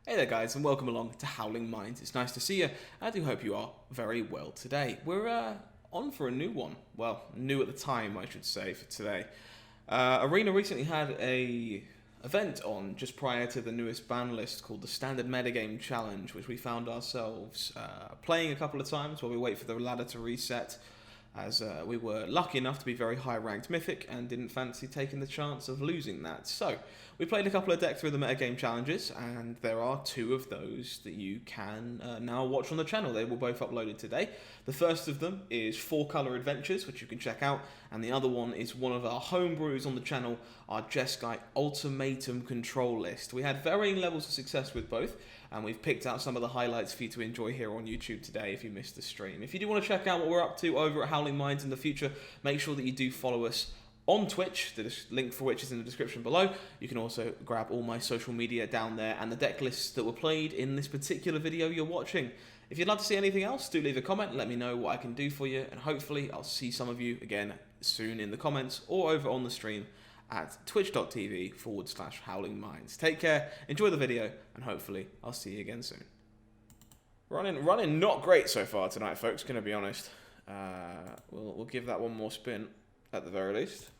Hey there guys, and welcome along to HowlingMines. It's nice to see you. I do hope you are very well today. We're on for a new one. Well, new at the time, I should say, for today. Arena recently had a event on just prior to the newest ban list called the Standard Metagame Challenge, which we found ourselves playing a couple of times while we wait for the ladder to reset, as we were lucky enough to be very high-ranked Mythic and didn't fancy taking the chance of losing that. So, we played a couple of decks through the metagame challenges, and there are two of those that you can now watch on the channel. They were both uploaded today. The first of them is 4-Color Adventures, which you can check out, and the other one is one of our homebrews on the channel, our Jeskai Ultimatum Control List. We had varying levels of success with both, and we've picked out some of the highlights for you to enjoy here on YouTube today if you missed the stream. If you do want to check out what we're up to over at HowlingMines in the future, make sure that you do follow us on Twitch, the link for which is in the description below. You can also grab all my social media down there and the deck lists that were played in this particular video you're watching. If you'd like to see anything else, do leave a comment and let me know what I can do for you, and hopefully I'll see some of you again soon in the comments or over on the stream at twitch.tv/HowlingMines. Take care, enjoy the video, and hopefully I'll see you again soon. Running not great so far tonight, folks, gonna be honest. We'll give that one more spin at the very least.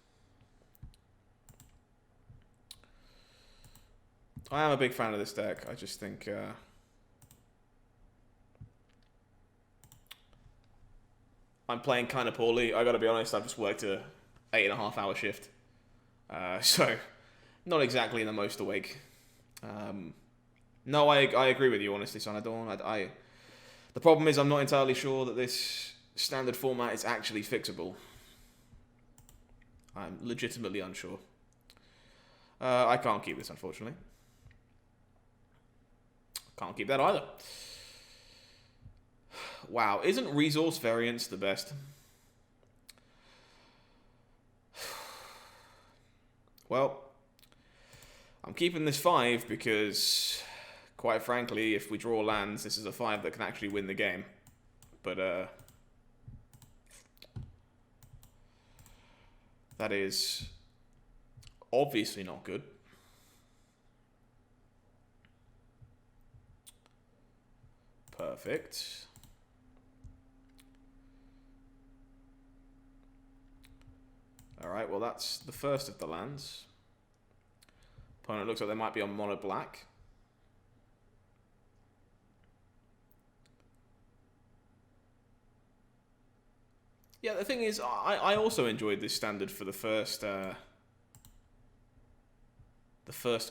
I am a big fan of this deck. I just think I'm playing kind of poorly. I gotta be honest, I've just worked a 8.5-hour shift. So, not exactly the most awake. No, I agree with you, honestly, Son of Dawn. The problem is I'm not entirely sure that this standard format is actually fixable. I'm legitimately unsure. I can't keep this, unfortunately. Can't keep that either. Wow, isn't resource variance the best? Well, I'm keeping this 5 because, quite frankly, if we draw lands, this is a 5 that can actually win the game. But, that is obviously not good. Perfect. Alright, well that's the first of the lands. Opponent looks like they might be on mono black. Yeah, the thing is, I also enjoyed this standard for the first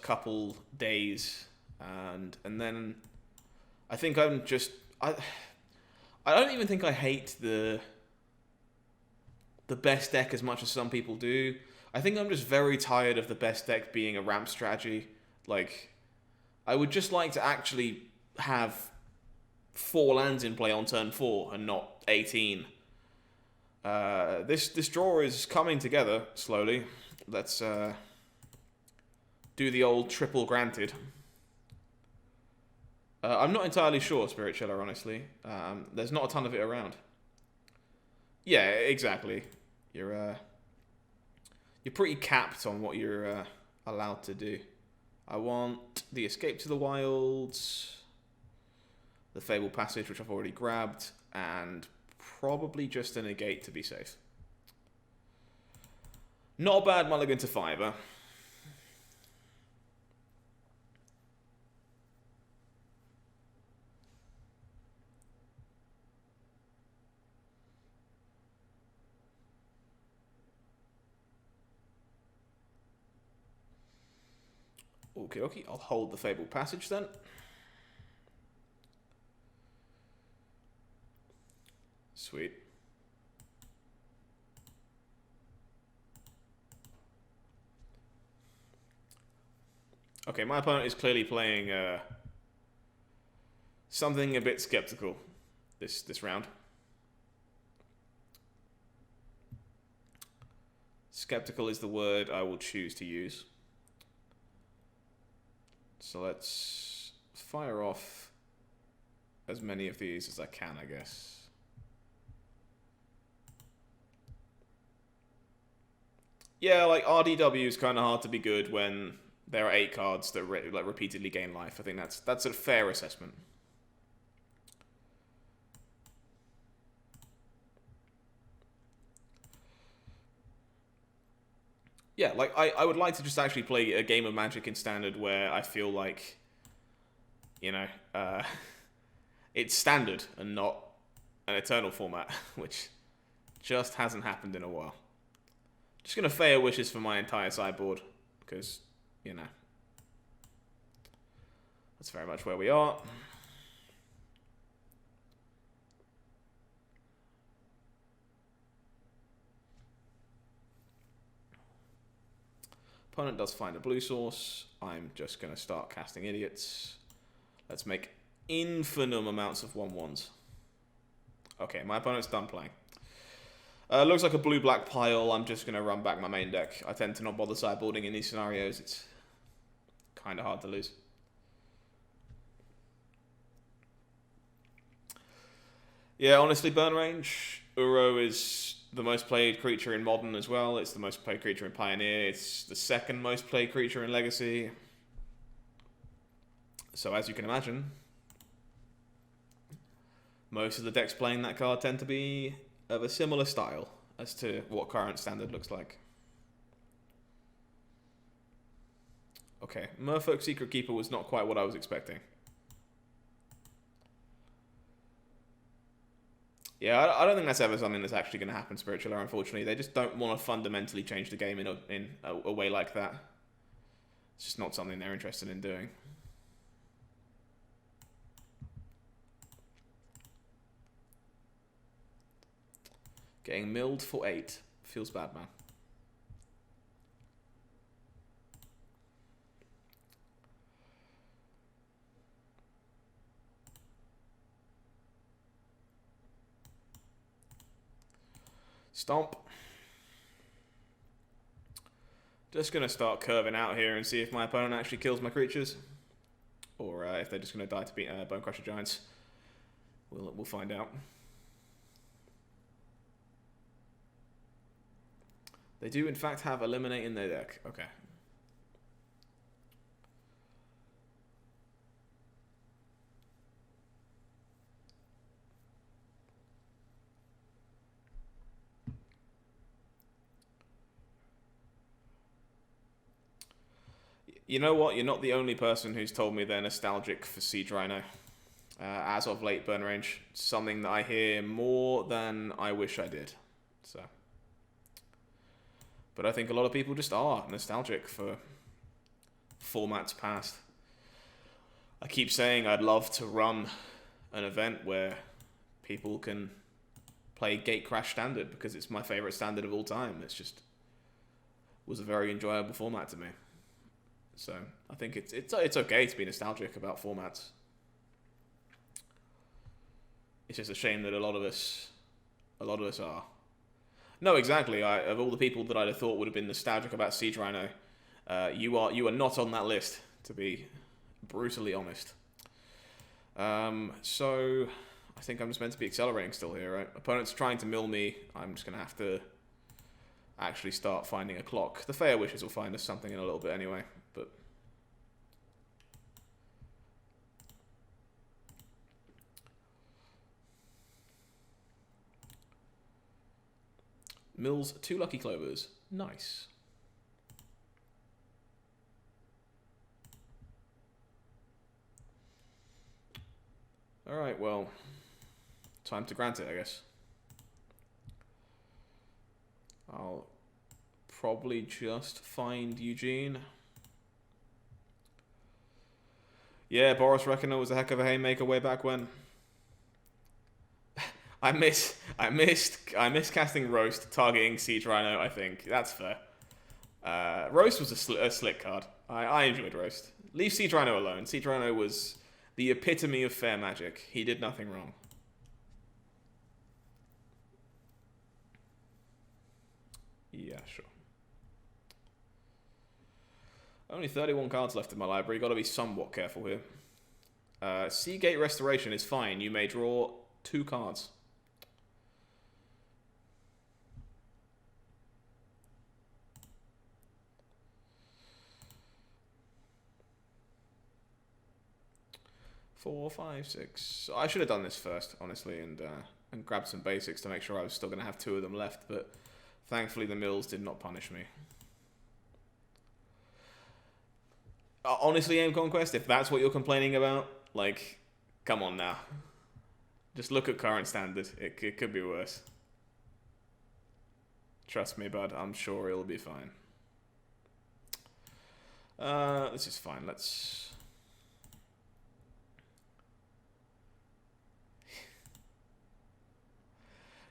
couple days, and then I think I'm just I don't even think I hate the best deck as much as some people do. I think I'm just very tired of the best deck being a ramp strategy. Like, I would just like to actually have 4 lands in play on turn 4 and not 18. This draw is coming together slowly. Let's do the old triple granted. I'm not entirely sure, Spirit Chiller, honestly. There's not a ton of it around. Yeah, exactly. You're pretty capped on what you're allowed to do. I want the Escape to the Wilds, the Fable Passage, which I've already grabbed, and probably just a negate to be safe. Not a bad mulligan to 5, Okay, okay, I'll hold the Fable Passage then. Sweet. Okay, my opponent is clearly playing something a bit skeptical this round. Skeptical is the word I will choose to use. So let's fire off as many of these as I can, I guess. Yeah, like RDW is kind of hard to be good when there are 8 cards that repeatedly gain life. I think that's a fair assessment. Yeah, like, I would like to just actually play a game of Magic in Standard where I feel like, you know, it's Standard and not an Eternal format, which just hasn't happened in a while. Just going to Fey Wishes for my entire sideboard, because, you know, that's very much where we are. Opponent does find a blue source. I'm just going to start casting idiots. Let's make infinite amounts of 1/1s. Okay, my opponent's done playing. Looks like a blue-black pile. I'm just going to run back my main deck. I tend to not bother sideboarding in these scenarios. It's kind of hard to lose. Yeah, honestly, burn range. Uro is the most played creature in Modern as well. It's the most played creature in Pioneer. It's the second most played creature in Legacy. So as you can imagine, most of the decks playing that card tend to be of a similar style as to what current Standard looks like. Okay, Merfolk Secret Keeper was not quite what I was expecting. Yeah, I don't think that's ever something that's actually going to happen, Spiritualer, unfortunately. They just don't want to fundamentally change the game in a way like that. It's just not something they're interested in doing. Getting milled for 8. Feels bad, man. Stomp. Just going to start curving out here and see if my opponent actually kills my creatures. Or if they're just going to die to beat Bonecrusher Giants. We'll find out. They do, in fact, have Eliminate in their deck. Okay. You know what? You're not the only person who's told me they're nostalgic for Siege Rhino. As of late, burn range. Something that I hear more than I wish I did. So... But I think a lot of people just are nostalgic for formats past. I keep saying I'd love to run an event where people can play Gatecrash Standard because it's my favorite Standard of all time. It's just was a very enjoyable format to me. So I think it's okay to be nostalgic about formats. It's just a shame that a lot of us are. No, exactly. Of all the people that I'd have thought would have been nostalgic about Siege Rhino, you are not on that list, to be brutally honest. So I think I'm just meant to be accelerating still here, right? Opponent's trying to mill me. I'm just gonna have to actually start finding a clock. The Fair Wishes will find us something in a little bit anyway, but. Mills 2 Lucky Clovers. Nice. Alright, well, time to grant it, I guess. I'll probably just find Eugene. Yeah, Boris Reckoner was a heck of a haymaker way back when. I missed casting Roast, targeting Siege Rhino, I think. That's fair. Roast was a slick card. I enjoyed Roast. Leave Siege Rhino alone. Siege Rhino was the epitome of fair magic. He did nothing wrong. Yeah, sure. Only 31 cards left in my library. Got to be somewhat careful here. Seagate Restoration is fine. You may draw 2 cards. 4, 5, 6. I should have done this first, honestly, and grabbed some basics to make sure I was still going to have 2 of them left, but thankfully the mills did not punish me. Honestly, Aim Conquest, if that's what you're complaining about, like, come on now. Just look at current standard. It could be worse. Trust me, bud. I'm sure it'll be fine. This is fine. Let's...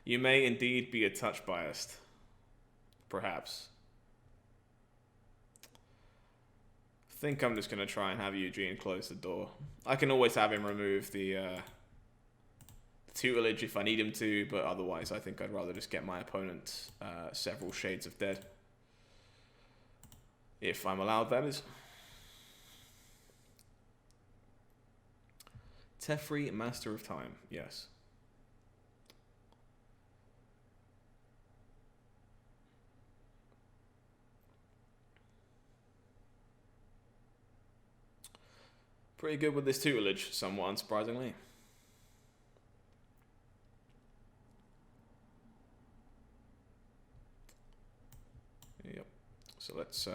You may indeed be a touch biased. Perhaps. I think I'm just going to try and have Eugene close the door. I can always have him remove the tutelage if I need him to, but otherwise I think I'd rather just get my opponent several shades of dead. If I'm allowed, that is. Teferi, Master of Time, yes. Pretty good with this tutelage, somewhat unsurprisingly. Yep. So let's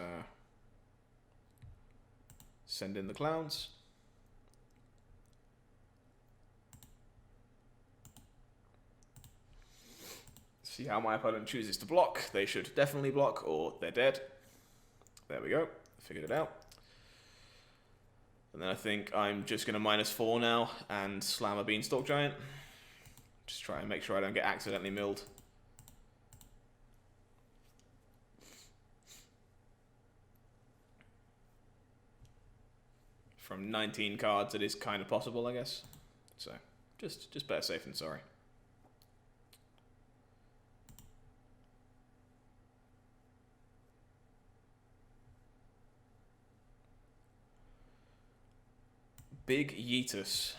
send in the clowns. See how my opponent chooses to block. They should definitely block, or they're dead. There we go. Figured it out. And then I think I'm just going to -4 now and slam a Beanstalk Giant. Just try and make sure I don't get accidentally milled. From 19 cards, it is kind of possible, I guess. So, just better safe than sorry. Big Yeetus.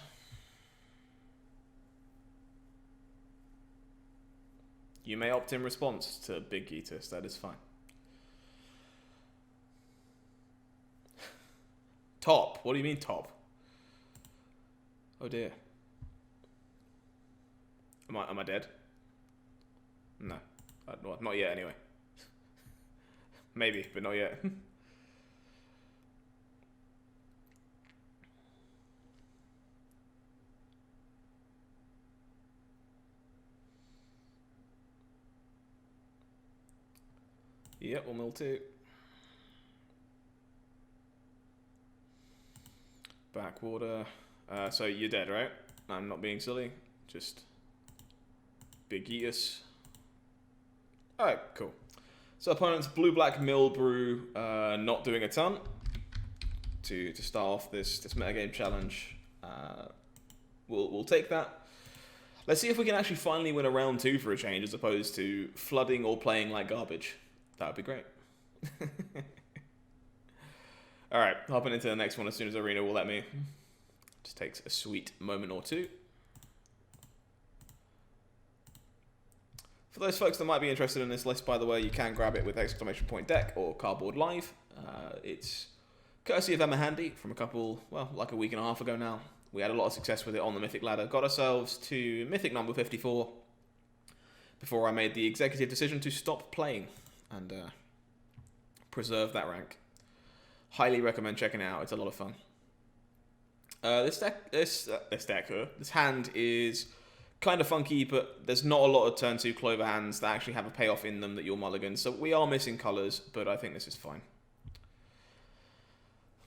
You may opt in response to Big Yeetus, that is fine. Top? What do you mean top? Oh dear. Am I dead? No. Not yet anyway. Maybe, but not yet. Yep, we'll mill 2. Backwater. So you're dead, right? I'm not being silly. Just Big Yeetus. Alright, cool. So opponent's blue-black mill brew, not doing a ton to start off this metagame challenge. We'll take that. Let's see if we can actually finally win a round 2 for a change, as opposed to flooding or playing like garbage. That would be great. Alright, hopping into the next one as soon as Arena will let me. Just takes a sweet moment or two. For those folks that might be interested in this list, by the way, you can grab it with !deck or Cardboard Live. It's courtesy of Emma Handy from a couple, well, like a week and a half ago now. We had a lot of success with it on the Mythic ladder. Got ourselves to Mythic number 54 before I made the executive decision to stop playing and preserve that rank. Highly recommend checking it out. It's a lot of fun. This hand is kind of funky, but there's not a lot of turn 2 Clover hands that actually have a payoff in them that you'll mulligan. So we are missing colours, but I think this is fine.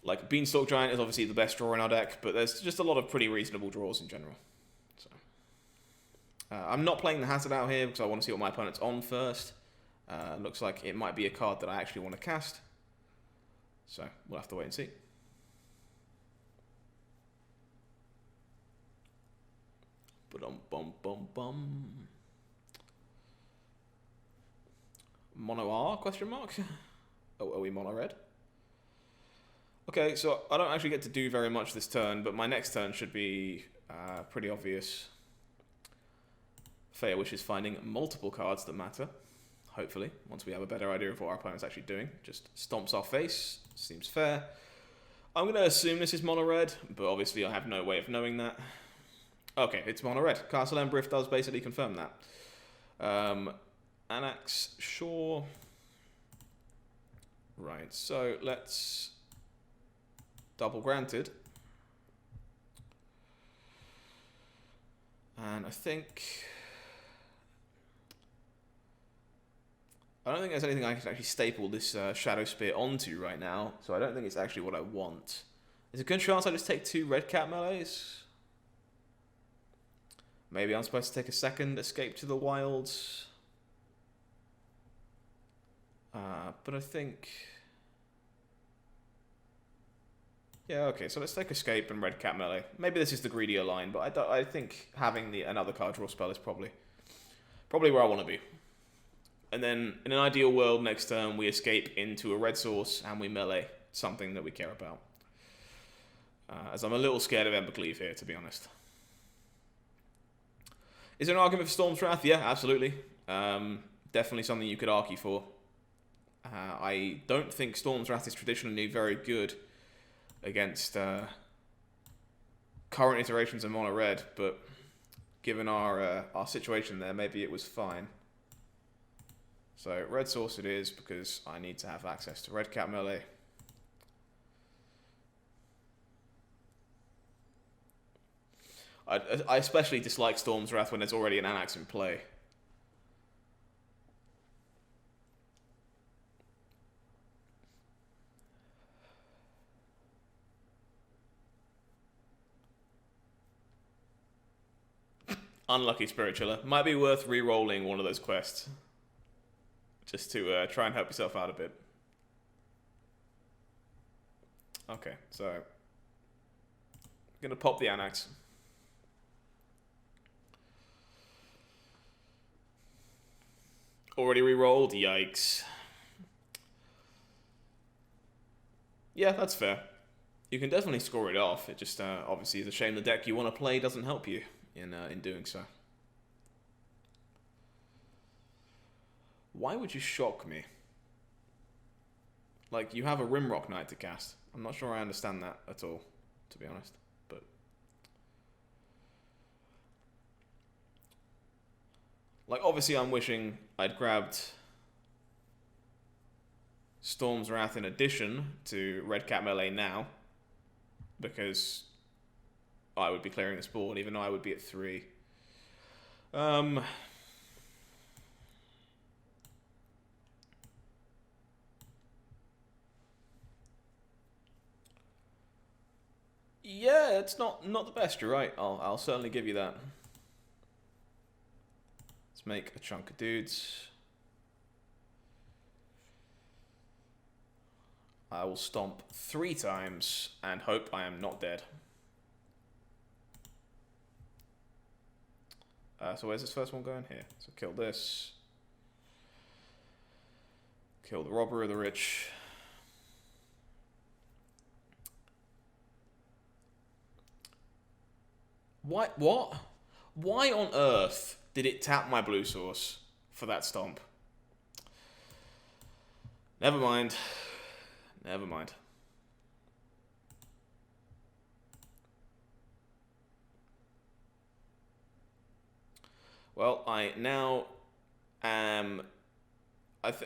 Like, Beanstalk Giant is obviously the best draw in our deck, but there's just a lot of pretty reasonable draws in general. So, I'm not playing the Hazard out here because I want to see what my opponent's on first. Looks like it might be a card that I actually want to cast. So, we'll have to wait and see. Bum. Mono R, question mark? Oh, are we mono red? Okay, so I don't actually get to do very much this turn, but my next turn should be pretty obvious. Faya Wish is finding multiple cards that matter. Hopefully, once we have a better idea of what our opponent's actually doing. Just stomps our face, seems fair. I'm going to assume this is mono red, but obviously I have no way of knowing that. Okay, it's mono red. Castle Embrith does basically confirm that. Anax, sure. Right, so let's double granted. And I don't think there's anything I can actually staple this Shadow Spear onto right now, so I don't think it's actually what I want. There's a good chance I just take 2 red cat melees. Maybe I'm supposed to take a second escape to the wilds. But I think... Yeah, okay, so let's take escape and red cat melee. Maybe this is the greedier line, but I think having another card draw spell is probably where I want to be. And then, in an ideal world, next turn, we escape into a red source and we melee something that we care about. As I'm a little scared of Embercleave here, to be honest. Is there an argument for Storm's Wrath? Yeah, absolutely. Definitely something you could argue for. I don't think Storm's Wrath is traditionally very good against current iterations of mono red, but given our situation there, maybe it was fine. So red source it is, because I need to have access to red cat melee. I especially dislike Storm's Wrath when there's already an Anax in play. Unlucky Spiritualer. Might be worth re-rolling one of those quests. Just to try and help yourself out a bit. Okay, so... I'm gonna pop the Anax. Already re-rolled? Yikes. Yeah, that's fair. You can definitely score it off. It just obviously is a shame the deck you want to play doesn't help you in doing so. Why would you shock me? Like, you have a Rimrock Knight to cast. I'm not sure I understand that at all, to be honest. But like, obviously I'm wishing I'd grabbed Storm's Wrath in addition to Red Cat Melee now, because I would be clearing this board, even though I would be at 3. Yeah, it's not the best, you're right. I'll certainly give you that. Let's make a chunk of dudes. I will stomp 3 times and hope I am not dead. So where's this first one going? Here. So kill this. Kill the Robber of the Rich. What? Why on earth did it tap my blue source for that stomp? Never mind. Never mind. Well, I now am...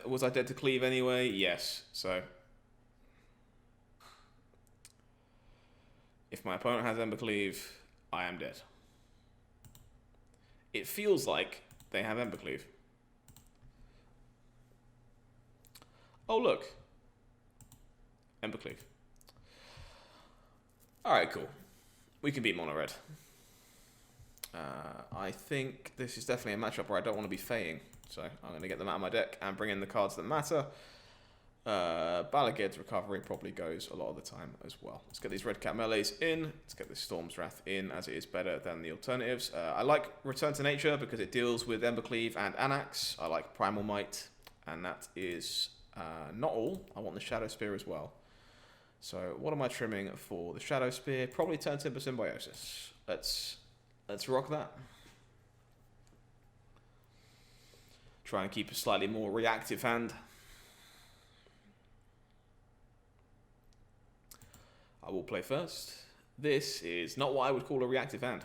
was I dead to cleave anyway? Yes, so... if my opponent has Embercleave, I am dead. It feels like they have Embercleave. Oh, look. Embercleave. Alright, cool. We can beat mono red. I think this is definitely a matchup where I don't want to be Feying. So I'm going to get them out of my deck and bring in the cards that matter. Balaged's Recovery probably goes a lot of the time as well. Let's get these red cat melees in. Let's get this Storm's Wrath in, as it is better than the alternatives. I like Return to Nature because it deals with Embercleave and Anax. I like Primal Might, and that is not all. I want the Shadow Spear as well. So what am I trimming for the Shadow Spear? Probably Turn Timber Symbiosis. Let's rock that. Try and keep a slightly more reactive hand. I will play first. This is not what I would call a reactive hand.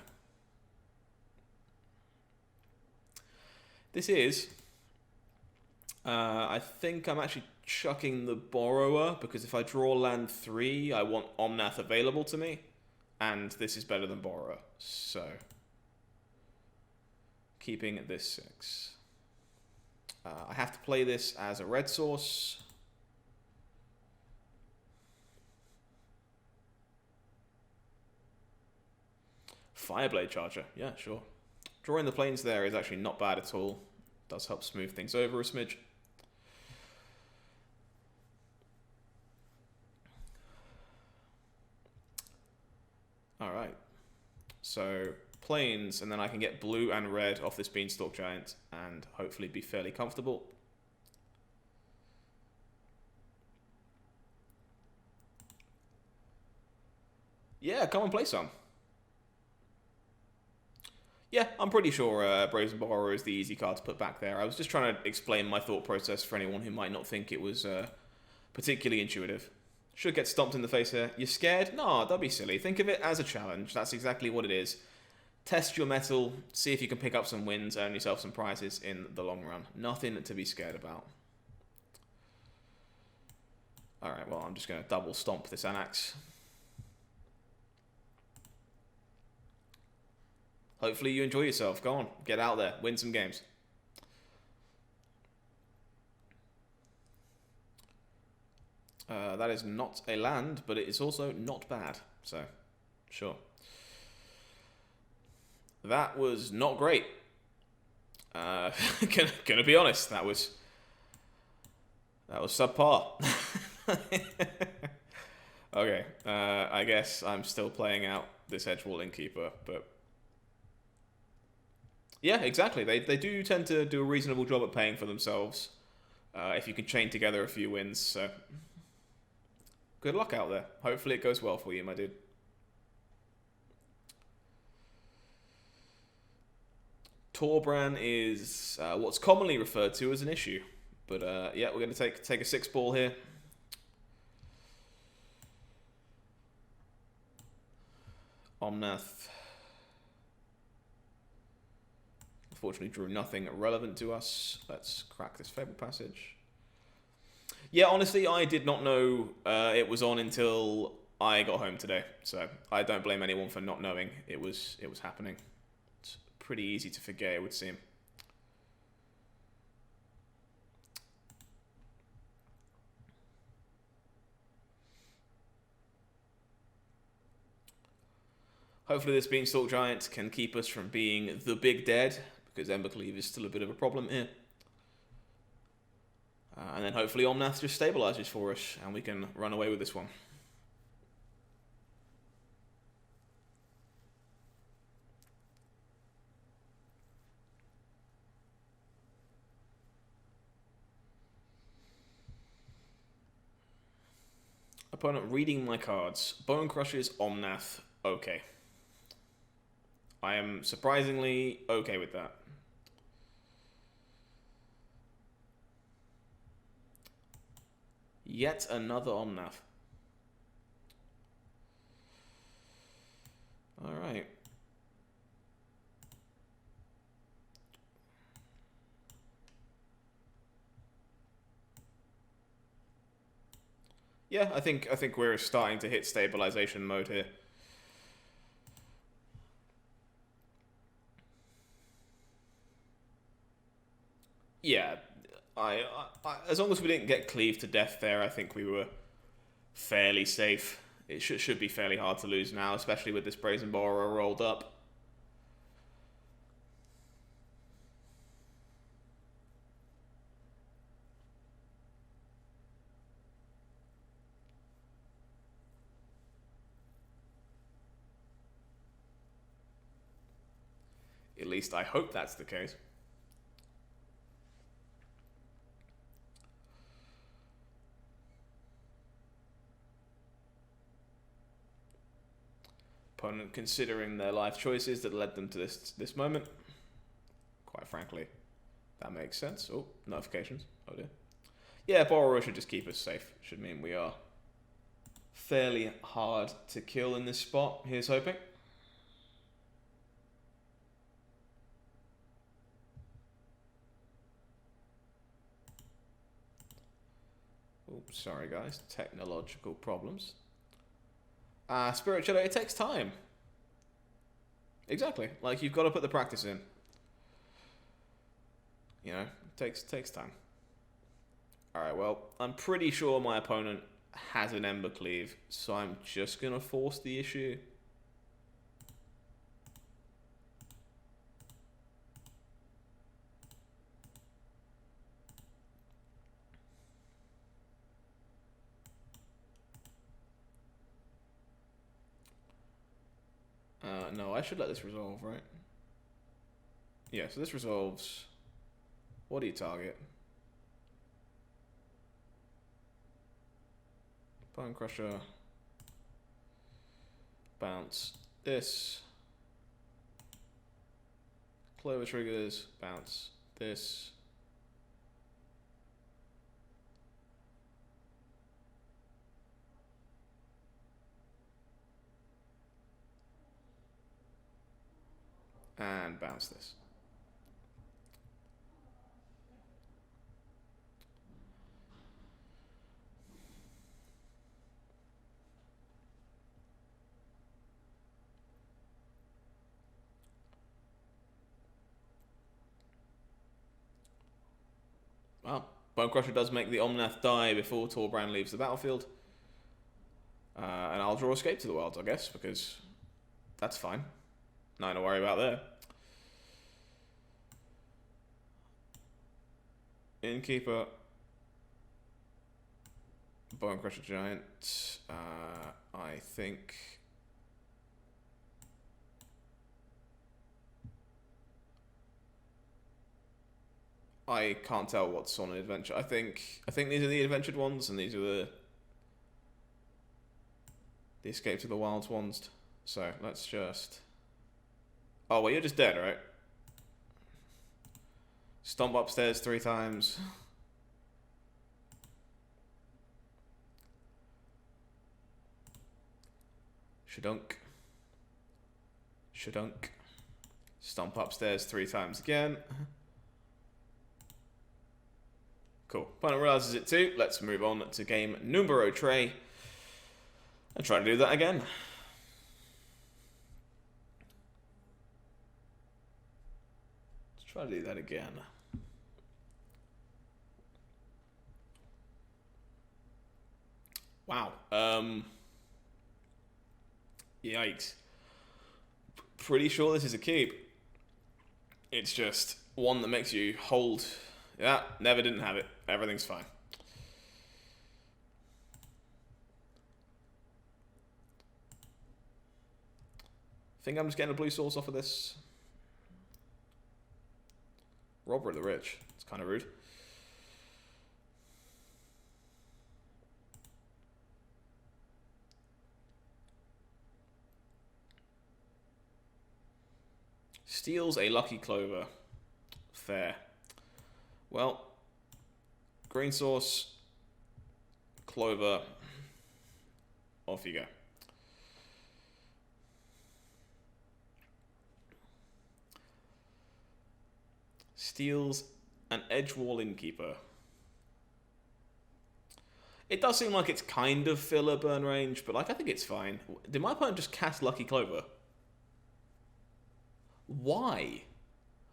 This is... I think I'm actually chucking the Borrower, because if I draw land 3, I want Omnath available to me, and this is better than Borrower, so... keeping this 6. I have to play this as a red source. Fireblade Charger, yeah, sure. Drawing the planes there is actually not bad at all. Does help smooth things over a smidge. Alright. So, planes, and then I can get blue and red off this Beanstalk Giant, and hopefully be fairly comfortable. Yeah, come and play some. Yeah, I'm pretty sure Brazen Borrower is the easy card to put back there. I was just trying to explain my thought process for anyone who might not think it was particularly intuitive. Should get stomped in the face here. You're scared? No, don't be silly. Think of it as a challenge. That's exactly what it is. Test your mettle, see if you can pick up some wins, earn yourself some prizes in the long run. Nothing to be scared about. Alright, well, I'm just going to double stomp this Anax. Hopefully you enjoy yourself. Go on, get out there, win some games. That is not a land, but it is also not bad. So, sure. That was not great. Gonna be honest, that was subpar. Okay, I guess I'm still playing out this Edgewall Innkeeper, but yeah, exactly. They do tend to do a reasonable job at paying for themselves if you can chain together a few wins. So good luck out there. Hopefully it goes well for you, my dude. Torbran is what's commonly referred to as an issue. But yeah, we're going to take a 6 ball here. Omnath. Unfortunately drew nothing relevant to us. Let's crack this Fable Passage. Yeah, honestly, I did not know it was on until I got home today. So I don't blame anyone for not knowing it was happening. It's pretty easy to forget, it would seem. Hopefully this Beanstalk Giant can keep us from being the big dead, because Embercleave is still a bit of a problem here. And then hopefully Omnath just stabilizes for us, and we can run away with this one. Opponent reading my cards. Bone Crushes, Omnath, okay. I am surprisingly okay with that. Yet another Omnath. Alright. Yeah, I think we're starting to hit stabilization mode here. Yeah, I as long as we didn't get cleaved to death there, I think we were fairly safe. It should be fairly hard to lose now, especially with this Brazen Borrower rolled up. At least I hope that's the case. Opponent considering their life choices that led them to this moment. Quite frankly, that makes sense. Oh, notifications. Oh dear. Yeah, Borrower should just keep us safe. Should mean we are fairly hard to kill in this spot. Here's hoping. Oops, sorry guys, technological problems. Spirit Shadow, it takes time. Exactly, like you've got to put the practice in. You know, it takes time. Alright, well, I'm pretty sure my opponent has an Ember Cleave, so I'm just gonna force the issue. No, I should let this resolve, right? Yeah, so this resolves. What do you target? Bone Crusher. Bounce. This. Clover triggers. Bounce. This. And bounce this. Well, Bone Crusher does make the Omnath die before Torbrand leaves the battlefield. And I'll draw Escape to the Wilds, I guess, because that's fine. Nothing to worry about there. Innkeeper. Bone Crusher Giant. I think... I can't tell what's on an adventure. I think these are the adventured ones, and these are the Escape to the Wilds ones. So let's just... Oh, well, you're just dead, right? Stomp upstairs 3 times. Shadunk. Shadunk. Stomp upstairs 3 times again. Cool. Opponent realizes it too. Let's move on to game numero 3. And try to do that again. Let's try to do that again. Wow. Yikes. Pretty sure this is a keep. It's just one that makes you hold. Yeah, never didn't have it. Everything's fine. Think I'm just getting a blue source off of this. Robber of the Rich. It's kind of rude. Steals a Lucky Clover. Fair. Well, green source, Clover, off you go. Steals an Edgewall Innkeeper. It does seem like it's kind of filler burn range, but like I think it's fine. Did my opponent just cast Lucky Clover? Why?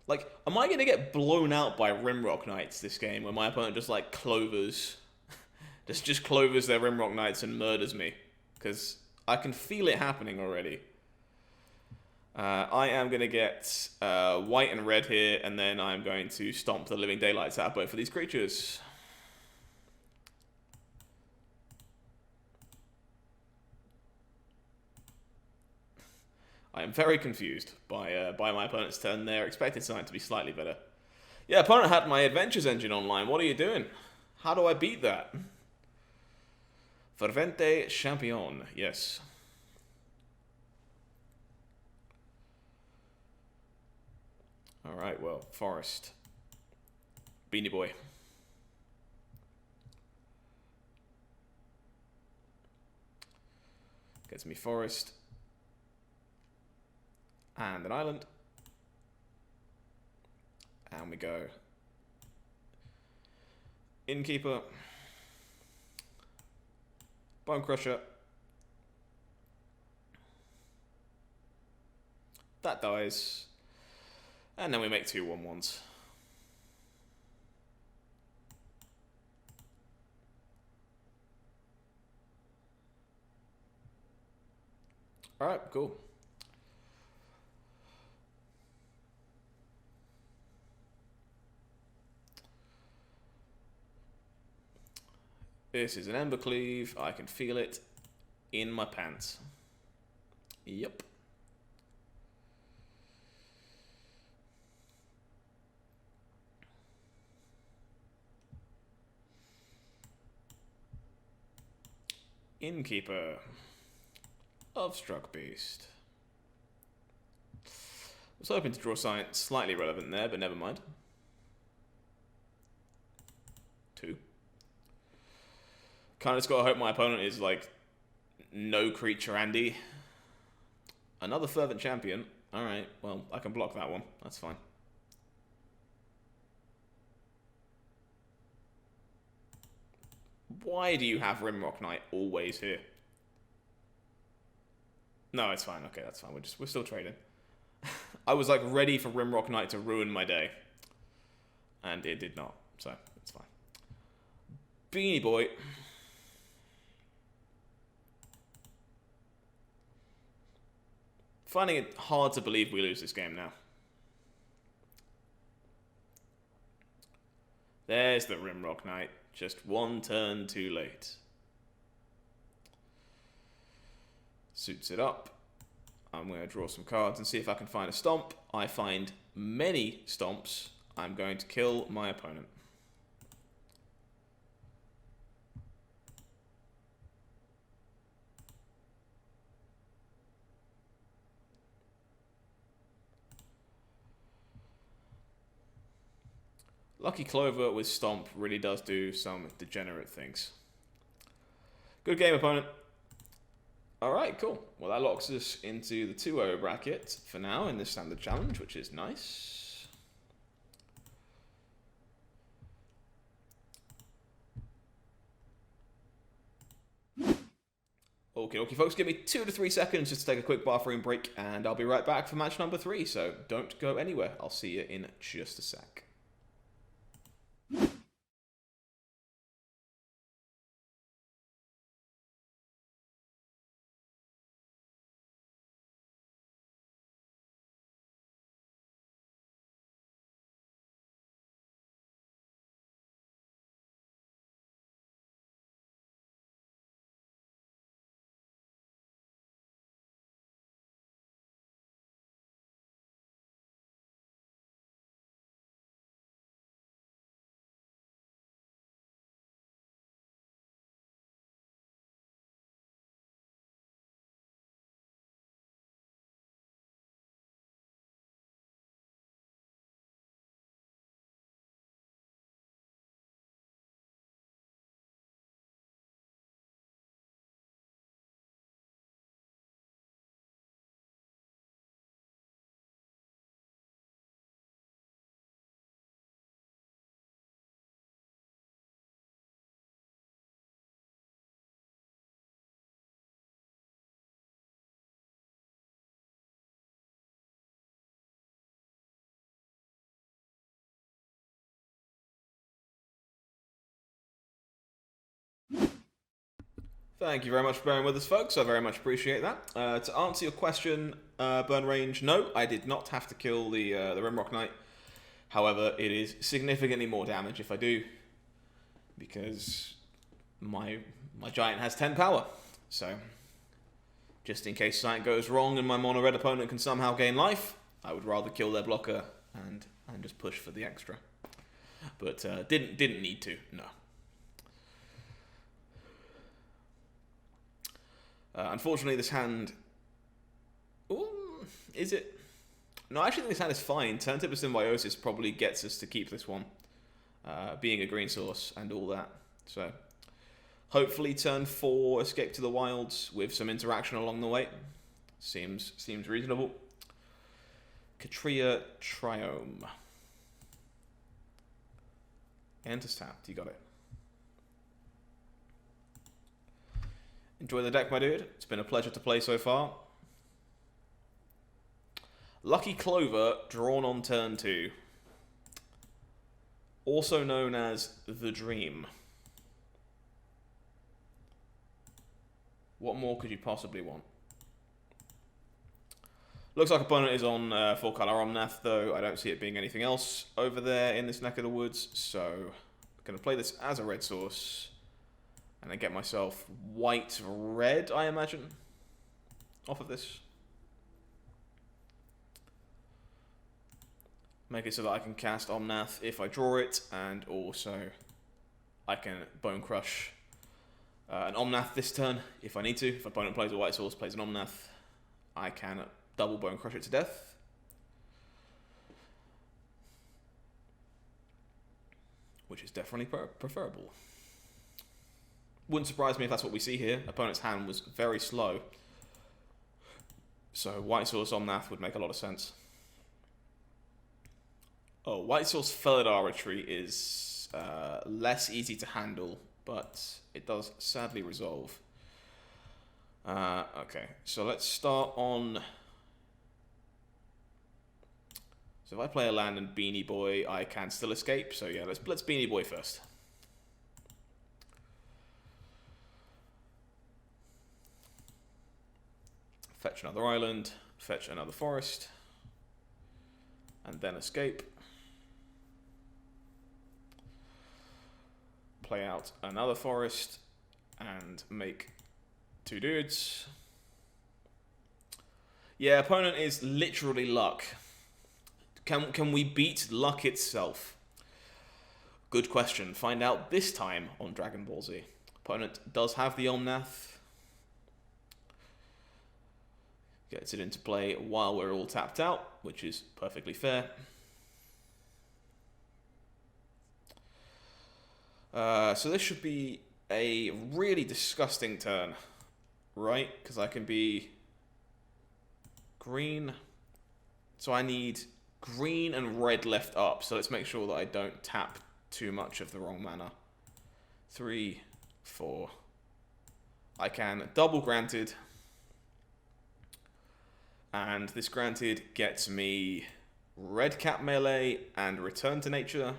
Like, am I going to get blown out by Rimrock Knights this game where my opponent just, like, clovers... just clovers their Rimrock Knights and murders me? Because I can feel it happening already. I am going to get white and red here, and then I'm going to stomp the living daylights out of both of these creatures. I am very confused by my opponent's turn there. Expected something to be slightly better. Yeah, opponent had my Adventures engine online. What are you doing? How do I beat that? Fervente Champion. Yes. Alright, well, Forest. Beanie Boy. Gets me forest. And an island. And we go Innkeeper. Bone Crusher. That dies. And then we make 2 1/1s. Alright, cool. This is an Embercleave. I can feel it in my pants. Yep. Innkeeper of Struck Beast. I was hoping to draw something slightly relevant there, but never mind. 2. Kind of just gotta hope my opponent is like no creature Andy. Another Fervent Champion. Alright, well, I can block that one. That's fine. Why do you have Rimrock Knight always here? No, it's fine. Okay, that's fine. We're still trading. I was like ready for Rimrock Knight to ruin my day. And it did not, so it's fine. Beanie Boy. Finding it hard to believe we lose this game now. There's the Rimrock Knight. Just one turn too late. Suits it up. I'm going to draw some cards and see if I can find a stomp. I find many stomps. I'm going to kill my opponent. Lucky Clover with Stomp really does do some degenerate things. Good game, opponent. Alright, cool. Well, that locks us into the 2-0 bracket for now in this standard challenge, which is nice. Okay, folks, give me 2 to 3 seconds just to take a quick bathroom break, and I'll be right back for match number 3, so don't go anywhere. I'll see you in just a sec. Thank you very much for bearing with us, folks. I very much appreciate that. To answer your question, burn range, no, I did not have to kill the Rimrock Knight. However, it is significantly more damage if I do, because my giant has 10 power. So, just in case something goes wrong and my mono red opponent can somehow gain life, I would rather kill their blocker and just push for the extra. But didn't need to, no. Unfortunately, this hand... Ooh, is it? No, I actually think this hand is fine. Turntable Symbiosis probably gets us to keep this one. Being a green source and all that. So, Hopefully turn 4, Escape to the Wilds with some interaction along the way. Seems reasonable. Katria Triome. Enters tapped, you got it. Enjoy the deck, my dude. It's been a pleasure to play so far. Lucky Clover, drawn on turn 2. Also known as The Dream. What more could you possibly want? Looks like opponent is on 4-color Omnath, though I don't see it being anything else over there in this neck of the woods, so I'm going to play this as a red source, and then get myself white-red, I imagine, off of this. Make it so that I can cast Omnath if I draw it, and also I can Bone Crush an Omnath this turn if I need to. If opponent plays a white source, plays an Omnath, I can double Bone Crush it to death. Which is definitely preferable. Wouldn't surprise me if that's what we see here. Opponent's hand was very slow. So white source Omnath would make a lot of sense. Oh, white source Felidar Retreat is less easy to handle, but it does sadly resolve. Okay, so let's start on... So if I play a land and Beanie Boy, I can still escape. So yeah, let's Beanie Boy first. Fetch another island, fetch another forest, and then escape. Play out another forest and make 2 dudes. Yeah, opponent is literally luck. Can we beat luck itself? Good question. Find out this time on Dragon Ball Z. Opponent does have the Omnath. Gets it into play while we're all tapped out, which is perfectly fair. So this should be a really disgusting turn, right? Because I can be green. So I need green and red left up. So let's make sure that I don't tap too much of the wrong mana. 3, 4. I can double Granted. And this Granted gets me red cap melee and Return to Nature.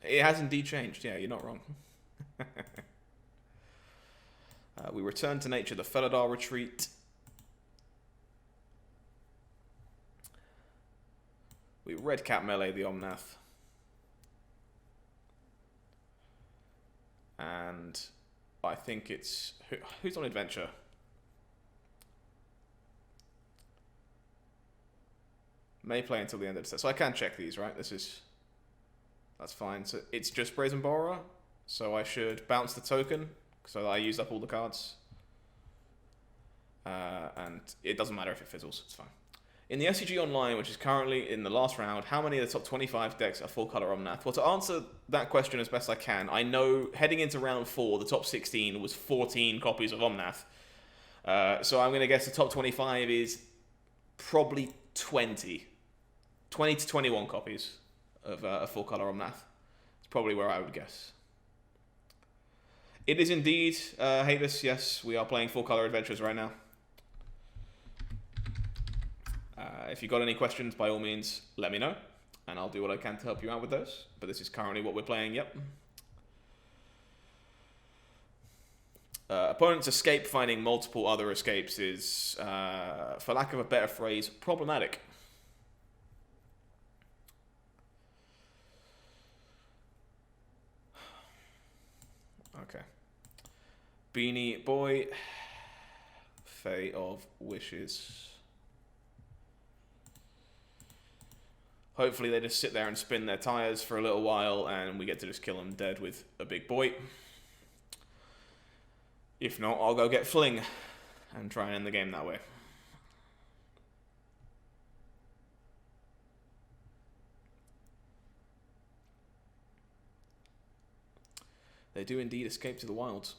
It has indeed changed. Yeah, you're not wrong. We Return to Nature, the Felidar Retreat. We red cap melee the Omnath. And I think it's... Who's on Adventure? May play until the end of the set. So I can check these, right? That's fine. So it's just Brazen Borrower. So I should bounce the token so that I use up all the cards. And it doesn't matter if it fizzles. It's fine. In the SCG Online, which is currently in the last round, how many of the top 25 decks are full-color Omnath? Well, to answer that question as best I can, I know heading into round 4, the top 16 was 14 copies of Omnath. So I'm going to guess the top 25 is probably 20. 20 to 21 copies of a full-color Omnath. It's probably where I would guess. It is indeed, Hadus, yes, we are playing full-color Adventures right now. If you got any questions, by all means, let me know, and I'll do what I can to help you out with those. But this is currently what we're playing, yep. Opponent's escape finding multiple other escapes is, for lack of a better phrase, problematic. Okay. Beanie Boy, Fae of Wishes. Hopefully they just sit there and spin their tires for a little while and we get to just kill them dead with a big boy. If not, I'll go get Fling and try and end the game that way. They do indeed escape to the wilds.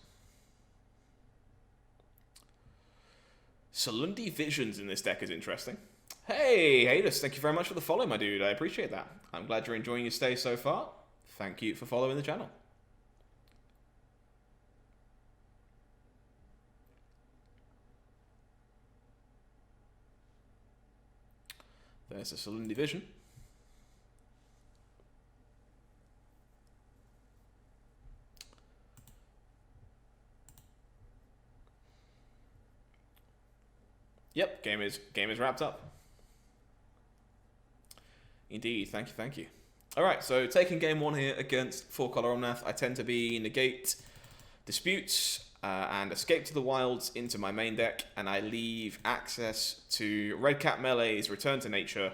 Salundi Visions in this deck is interesting. Hey, Hadus, thank you very much for the follow, my dude. I appreciate that. I'm glad you're enjoying your stay so far. Thank you for following the channel. There's a Salundi Vision. Yep, game is wrapped up. Indeed, thank you. Alright, so taking game one here against 4-color Omnath, I tend to be negate disputes and escape to the wilds into my main deck, and I leave access to red cap melee's Return to Nature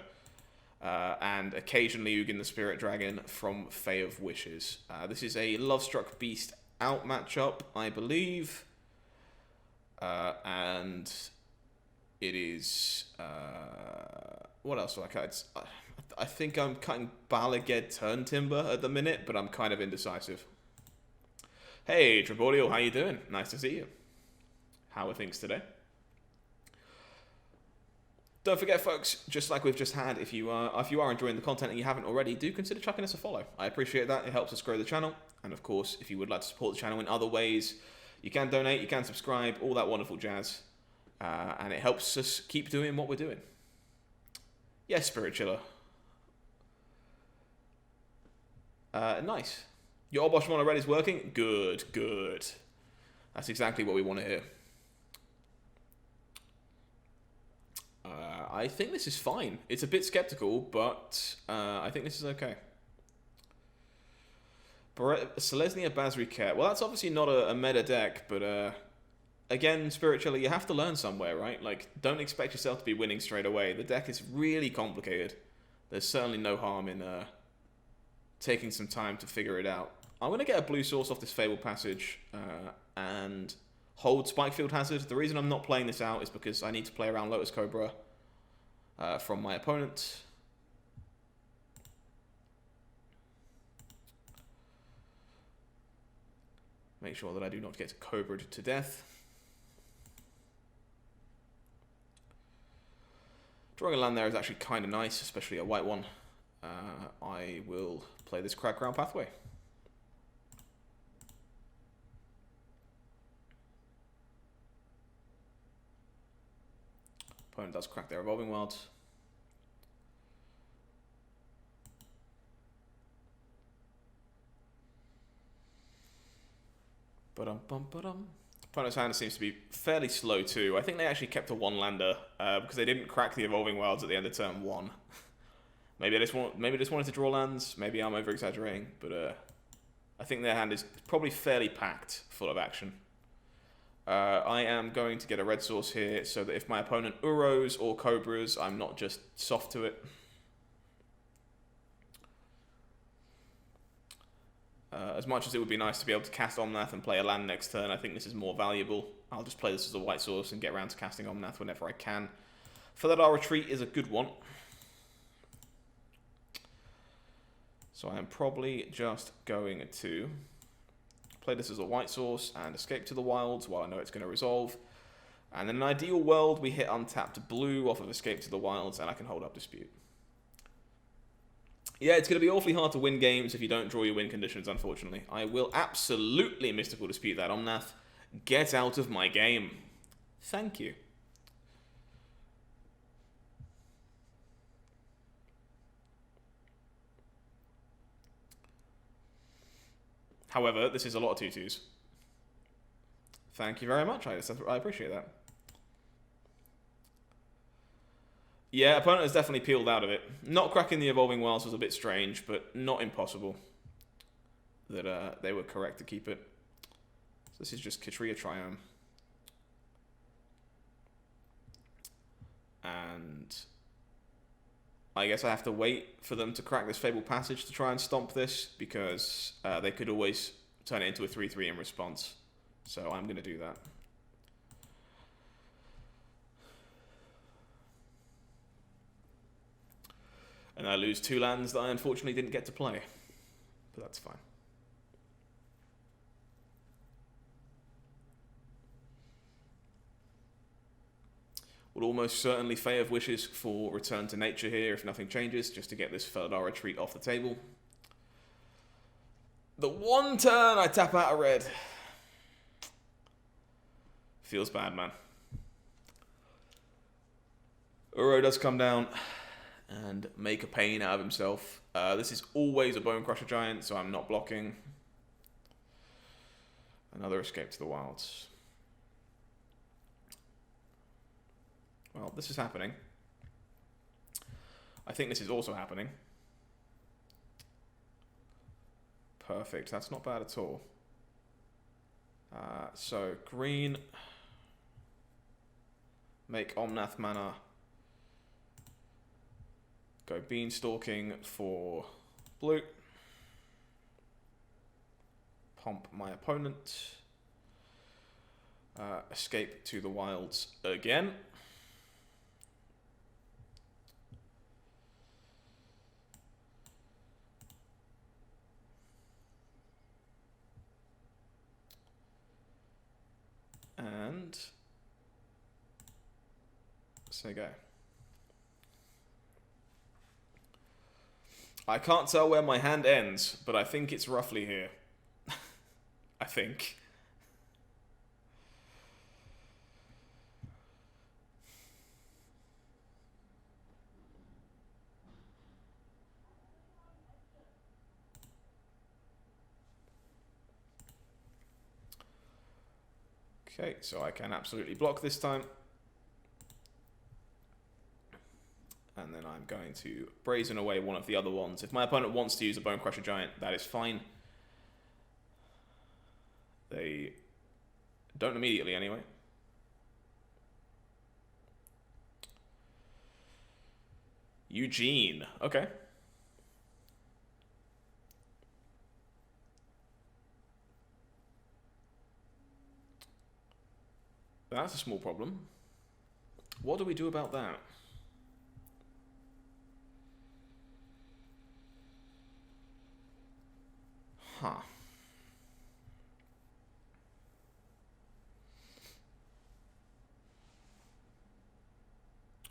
and occasionally Ugin the Spirit Dragon from Fae of Wishes. This is a Lovestruck Beast out matchup, I believe, and it is what else do I cut? I think I'm cutting Balaged Turn Timber at the minute, but I'm kind of indecisive. Hey, Tribaudio, how you doing? Nice to see you. How are things today? Don't forget, folks, just like we've just had, if you are enjoying the content and you haven't already, do consider chucking us a follow. I appreciate that. It helps us grow the channel. And of course, if you would like to support the channel in other ways, you can donate, you can subscribe, all that wonderful jazz. And it helps us keep doing what we're doing. Yes, Spirit Chiller. Nice. Your Obosh Mono Red is working? Good, good. That's exactly what we want to hear. I think this is fine. It's a bit skeptical, but I think this is okay. Selesnya Basri Ket. Well, that's obviously not a meta deck, but again, Spirit Chiller, you have to learn somewhere, right? Like, don't expect yourself to be winning straight away. The deck is really complicated. There's certainly no harm in taking some time to figure it out. I'm going to get a blue source off this Fabled Passage and hold Spikefield Hazard. The reason I'm not playing this out is because I need to play around Lotus Cobra from my opponent. Make sure that I do not get Cobra'd to death. Drawing a land there is actually kind of nice, especially a white one. I will play this Crack Ground Pathway. Opponent does crack their Evolving Wilds. Ba-dum-bum-ba-dum. Opponent's hand seems to be fairly slow too. I think they actually kept a one-lander because they didn't crack the Evolving Wilds at the end of turn 1. Maybe I just wanted to draw lands. Maybe I'm over-exaggerating, but I think their hand is probably fairly packed full of action. I am going to get a red source here so that if my opponent Uros or Cobras, I'm not just soft to it. As much as it would be nice to be able to cast Omnath and play a land next turn, I think this is more valuable. I'll just play this as a white source and get around to casting Omnath whenever I can. For that, our retreat is a good one. So I am probably just going to play this as a white source and escape to the wilds while I know it's going to resolve. And in an ideal world, we hit untapped blue off of escape to the wilds and I can hold up dispute. Yeah, it's going to be awfully hard to win games if you don't draw your win conditions, unfortunately. I will absolutely Mystical Dispute that, Omnath. Get out of my game. Thank you. However, this is a lot of 2/2s. Thank you very much, I appreciate that. Yeah, opponent has definitely peeled out of it. Not cracking the Evolving Wilds was a bit strange, but not impossible that they were correct to keep it. So this is just Katria Triumph. And I guess I have to wait for them to crack this Fabled Passage to try and stomp this, because they could always turn it into a 3/3 in response. So I'm going to do that. And I lose 2 lands that I unfortunately didn't get to play. But that's fine. Will almost certainly Fae of Wishes for Return to Nature here if nothing changes, just to get this Felidar Retreat off the table. The one turn I tap out a red. Feels bad, man. Uro does come down and make a pain out of himself. This is always a Bone Crusher Giant, so I'm not blocking. Another Escape to the Wilds. Well, this is happening. I think this is also happening. Perfect. That's not bad at all. So, green. Make Omnath mana. Go Beanstalking for blue. Pump my opponent. Escape to the Wilds again. And so go. I can't tell where my hand ends, but I think it's roughly here. I think. Okay, so I can absolutely block this time. And then I'm going to brazen away one of the other ones. If my opponent wants to use a Bone Crusher Giant, that is fine. They don't immediately anyway. Eugene, okay. That's a small problem. What do we do about that? Huh.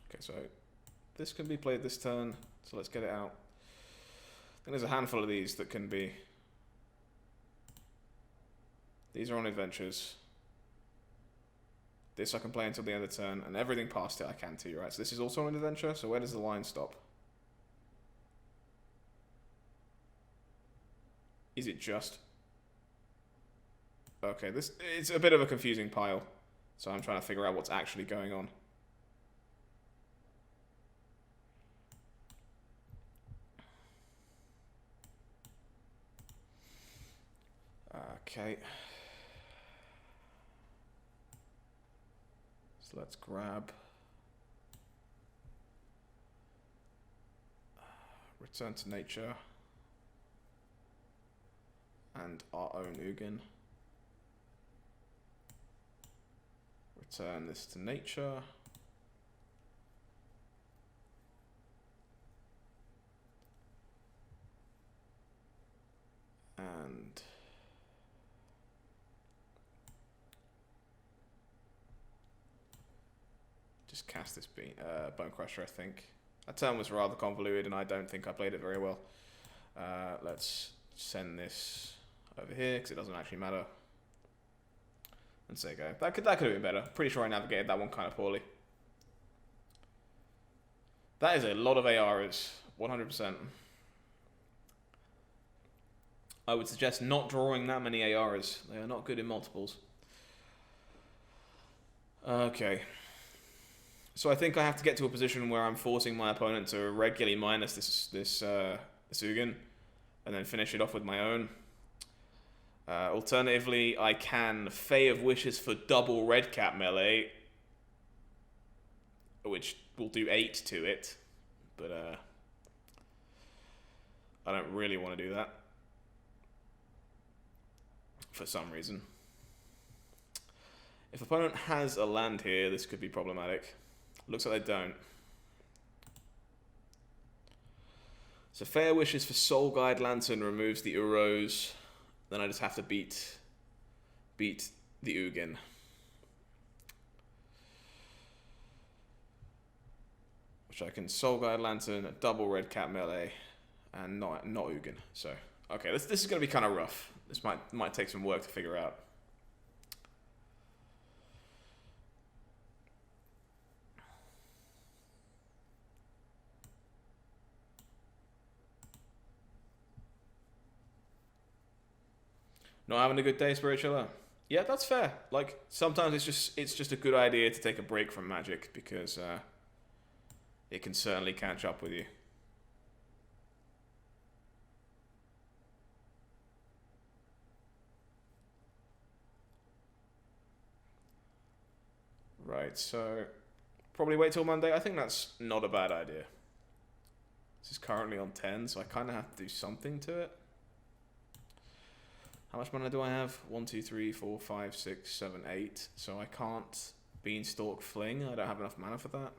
Okay, so this can be played this turn, so let's get it out. I think there's a handful of these that can be... These are on Adventures. This I can play until the end of the turn, and everything past it I can too, right? So this is also an adventure, so where does the line stop? Is it just... Okay, it's a bit of a confusing pile, so I'm trying to figure out what's actually going on. Okay. So let's grab Return to Nature and our own Ugin. Return this to Nature. And just cast this Bone Crusher, I think. That turn was rather convoluted, and I don't think I played it very well. Let's send this over here, because it doesn't actually matter. And say go. That could have been better. Pretty sure I navigated that one kind of poorly. That is a lot of ARs, 100%. I would suggest not drawing that many ARs. They are not good in multiples. Okay. So I think I have to get to a position where I'm forcing my opponent to regularly minus this Ugin, and then finish it off with my own. Alternatively, I can Fae of Wishes for double red cap melee, which will do 8 to it, but I don't really want to do that for some reason. If opponent has a land here, this could be problematic. Looks like they don't. So Fair Wishes for Soul Guide Lantern removes the Uros. Then I just have to beat the Ugin. which I can Soul Guide Lantern, a double red cat melee, and not Ugin. So okay, this is going to be kind of rough. This might take some work to figure out. Not having a good day, Spiritual? Yeah, that's fair. Like, sometimes it's just a good idea to take a break from Magic, because it can certainly catch up with you. Right, so probably wait till Monday. I think that's not a bad idea. This is currently on 10, so I kind of have to do something to it. How much mana do I have? 1, 2, 3, 4, 5, 6, 7, 8. So I can't Beanstalk Fling. I don't have enough mana for that.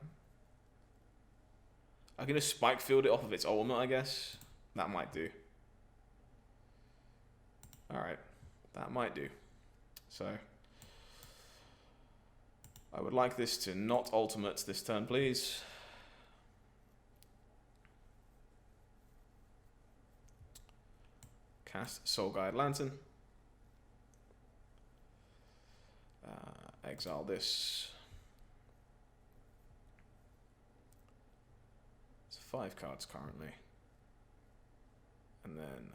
I can just Spike Field it off of its ultimate, I guess. That might do. Alright. That might do. So I would like this to not ultimate this turn, please. Cast Soul Guide Lantern. Exile this. It's 5 cards currently. And then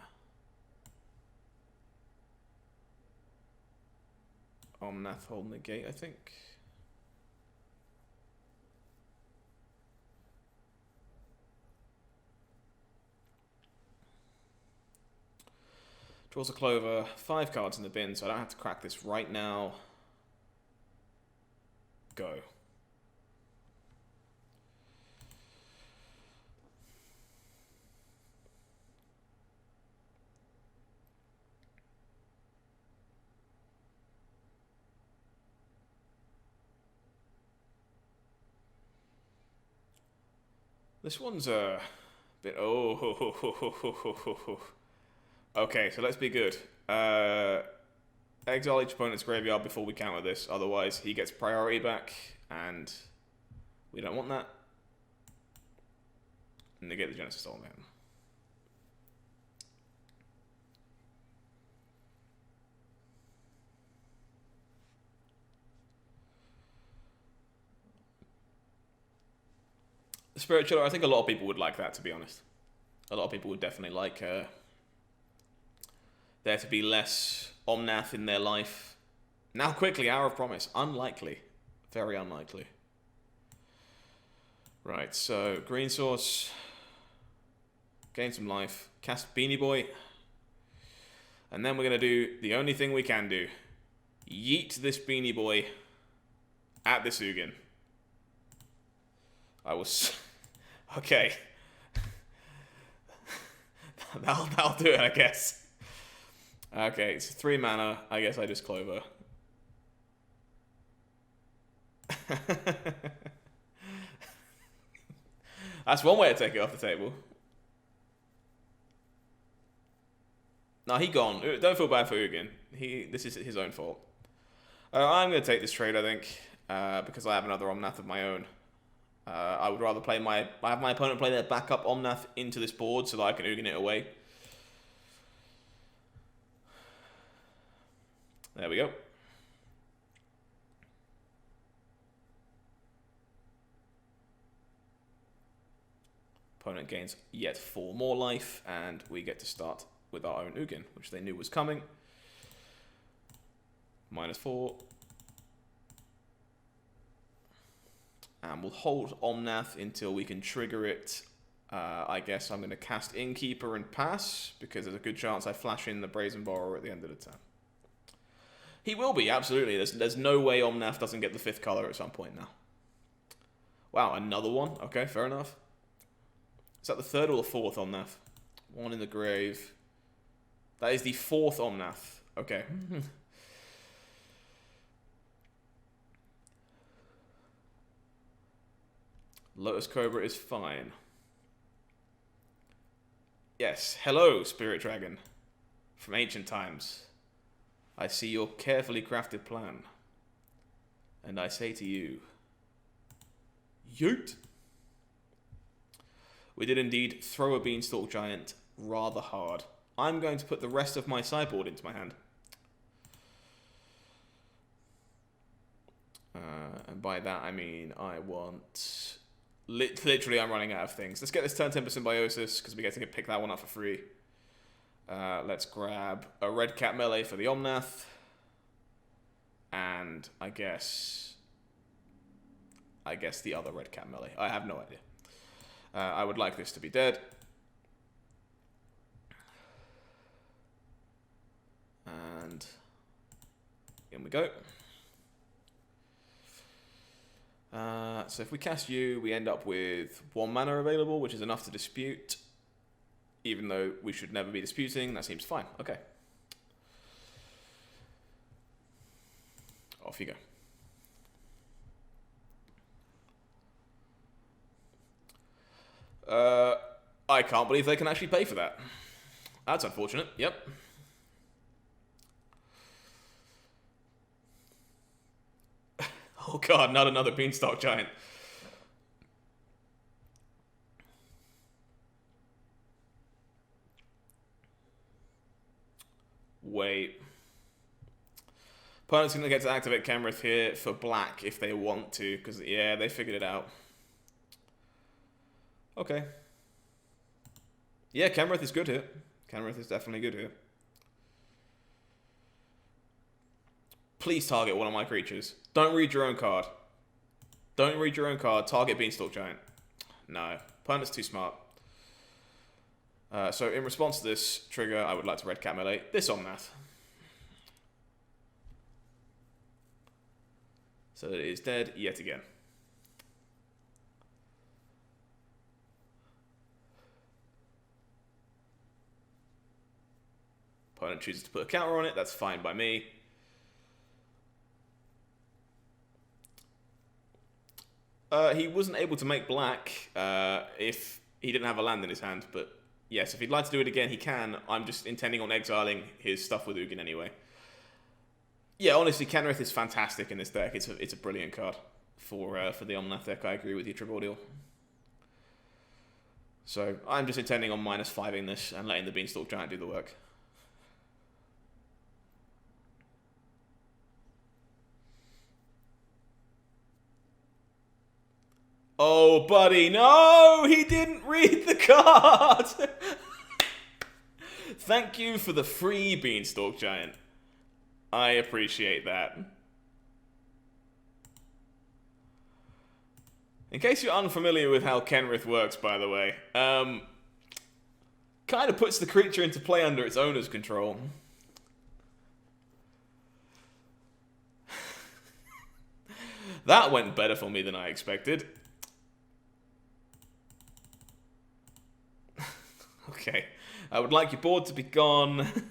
Omnath holding the gate, I think. Draws a Clover, 5 cards in the bin, so I don't have to crack this right now. Go. This one's a bit... Oh. Okay, so let's be good. Exile each opponent's graveyard before we counter this, otherwise he gets priority back, and we don't want that. Negate the Genesis Soul Man. The Spirit Chiller, I think a lot of people would like that, to be honest. A lot of people would definitely like there to be less Omnath in their life. Now quickly, Hour of Promise. Unlikely. Very unlikely. Right, so green source. Gain some life. Cast Beanie Boy. And then we're going to do the only thing we can do. Yeet this Beanie Boy at this Ugin. I was... Okay. that'll do it, I guess. Okay, it's 3 mana. I guess I just Clover. That's one way to take it off the table. No, he gone. Don't feel bad for Ugin. This is his own fault. I'm going to take this trade, I think, because I have another Omnath of my own. I would rather play have my opponent play their backup Omnath into this board so that I can Ugin it away. There we go. Opponent gains yet 4 more life, and we get to start with our own Ugin, which they knew was coming. -4. And we'll hold Omnath until we can trigger it. I guess I'm going to cast Innkeeper and pass, because there's a good chance I flash in the Brazen Borrower at the end of the turn. He will be, absolutely. There's no way Omnath doesn't get the 5th color at some point now. Wow, another one? Okay, fair enough. Is that the 3rd or the 4th Omnath? 1 in the grave. That is the 4th Omnath. Okay. Lotus Cobra is fine. Yes, hello, Spirit Dragon. From ancient times. I see your carefully crafted plan. And I say to you... Yeet! We did indeed throw a Beanstalk Giant rather hard. I'm going to put the rest of my sideboard into my hand. And by that I mean I want... Literally I'm running out of things. Let's get this turn 10% Symbiosis, because we get to pick that one up for free. Let's grab a Red Cat Melee for the Omnath. And I guess the other Red Cat Melee. I have no idea. I would like this to be dead. And in we go. So if we cast you, we end up with 1 mana available, which is enough to dispute. Even though we should never be disputing, that seems fine. Okay. Off you go. I can't believe they can actually pay for that. That's unfortunate. Yep. Oh god, not another Beanstalk Giant. Wait. Opponent's going to get to activate Kenrith here for black if they want to, because, yeah, they figured it out. Okay. Yeah, Kenrith is good here. Kenrith is definitely good here. Please target one of my creatures. Don't read your own card. Don't read your own card. Target Beanstalk Giant. No. Opponent's too smart. So in response to this trigger, I would like to Red Cat Melee this Omnath. So it is dead yet again. Opponent chooses to put a counter on it. That's fine by me. He wasn't able to make black if he didn't have a land in his hand, but yes, if he'd like to do it again, he can. I'm just intending on exiling his stuff with Ugin anyway. Yeah, honestly, Kenrith is fantastic in this deck. It's a brilliant card for the Omnath deck. I agree with you, Tribaudial. So I'm just intending on -5ing this and letting the Beanstalk Giant do the work. Oh, buddy, no! He didn't read the card! Thank you for the free Beanstalk Giant. I appreciate that. In case you're unfamiliar with how Kenrith works, by the way, kind of puts the creature into play under its owner's control. That went better for me than I expected. Okay, I would like your board to be gone.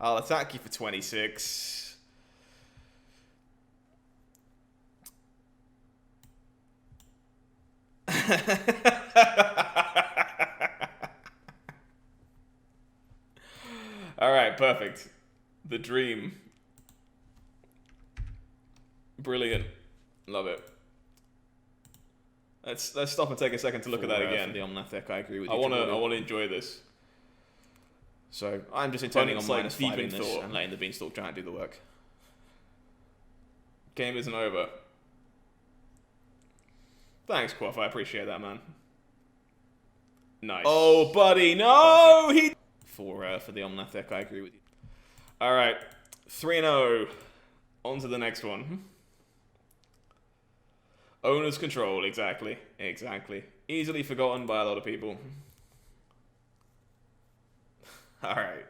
I'll attack you for 26. Alright, perfect. The dream. Brilliant. Love it. Let's stop and take a second to look at that again. The Omnath deck, I agree with you. I want to enjoy this. So I'm just intending on -5ing this and letting the Beanstalk Giant do the work. Game isn't over. Thanks, Quaff. I appreciate that, man. Nice. Oh, buddy, no! Perfect. For the Omnath deck, I agree with you. All right, 3-0. On to the next one. Owner's control, exactly. Exactly. Easily forgotten by a lot of people. Alright.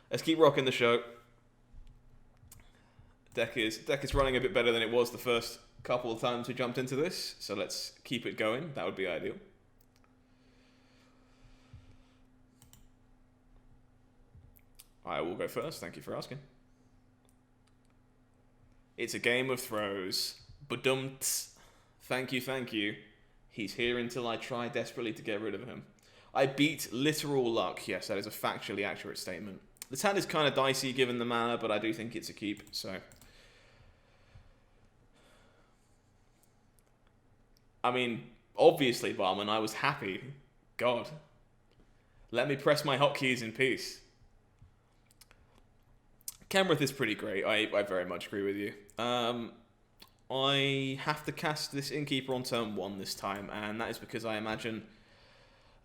Let's keep rocking the show. Deck is running a bit better than it was the first couple of times we jumped into this, so let's keep it going. That would be ideal. I will go first, thank you for asking. It's a game of throws. Badumts. Thank you, thank you. He's here until I try desperately to get rid of him. I beat literal luck. Yes, that is a factually accurate statement. This hand is kind of dicey given the mana, but I do think it's a keep, so... I mean, Obviously, Barman, I was happy. God. Let me press my hotkeys in peace. Kenrith is pretty great. I very much agree with you. I have to cast this Innkeeper on turn 1 this time, and that is because I imagine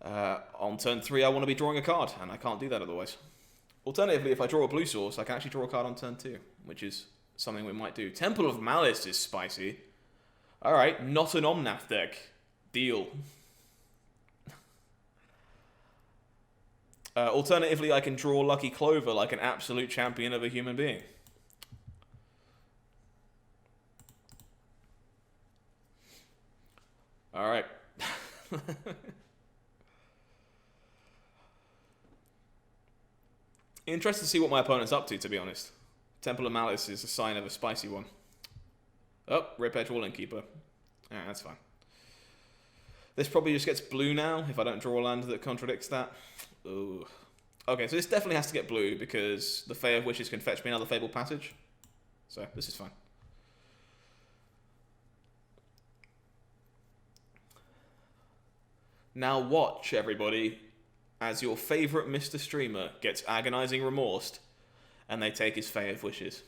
on turn 3 I want to be drawing a card, and I can't do that otherwise. Alternatively, if I draw a blue source, I can actually draw a card on turn 2, which is something we might do. Temple of Malice is spicy. Alright, not an Omnath deck. Deal. Alternatively, I can draw Lucky Clover like an absolute champion of a human being. Alright. Interested to see what my opponent's up to be honest. Temple of Malice is a sign of a spicy one. Oh, Rip Edge Wall Innkeeper. Yeah, that's fine. This probably just gets blue now, if I don't draw a land that contradicts that. Ooh. Okay, so this definitely has to get blue, because the Fae of Wishes can fetch me another Fabled Passage. So, this is fine. Now watch, everybody, as your favourite Mr. Streamer gets agonising remorse, and they take his Fae of Wishes.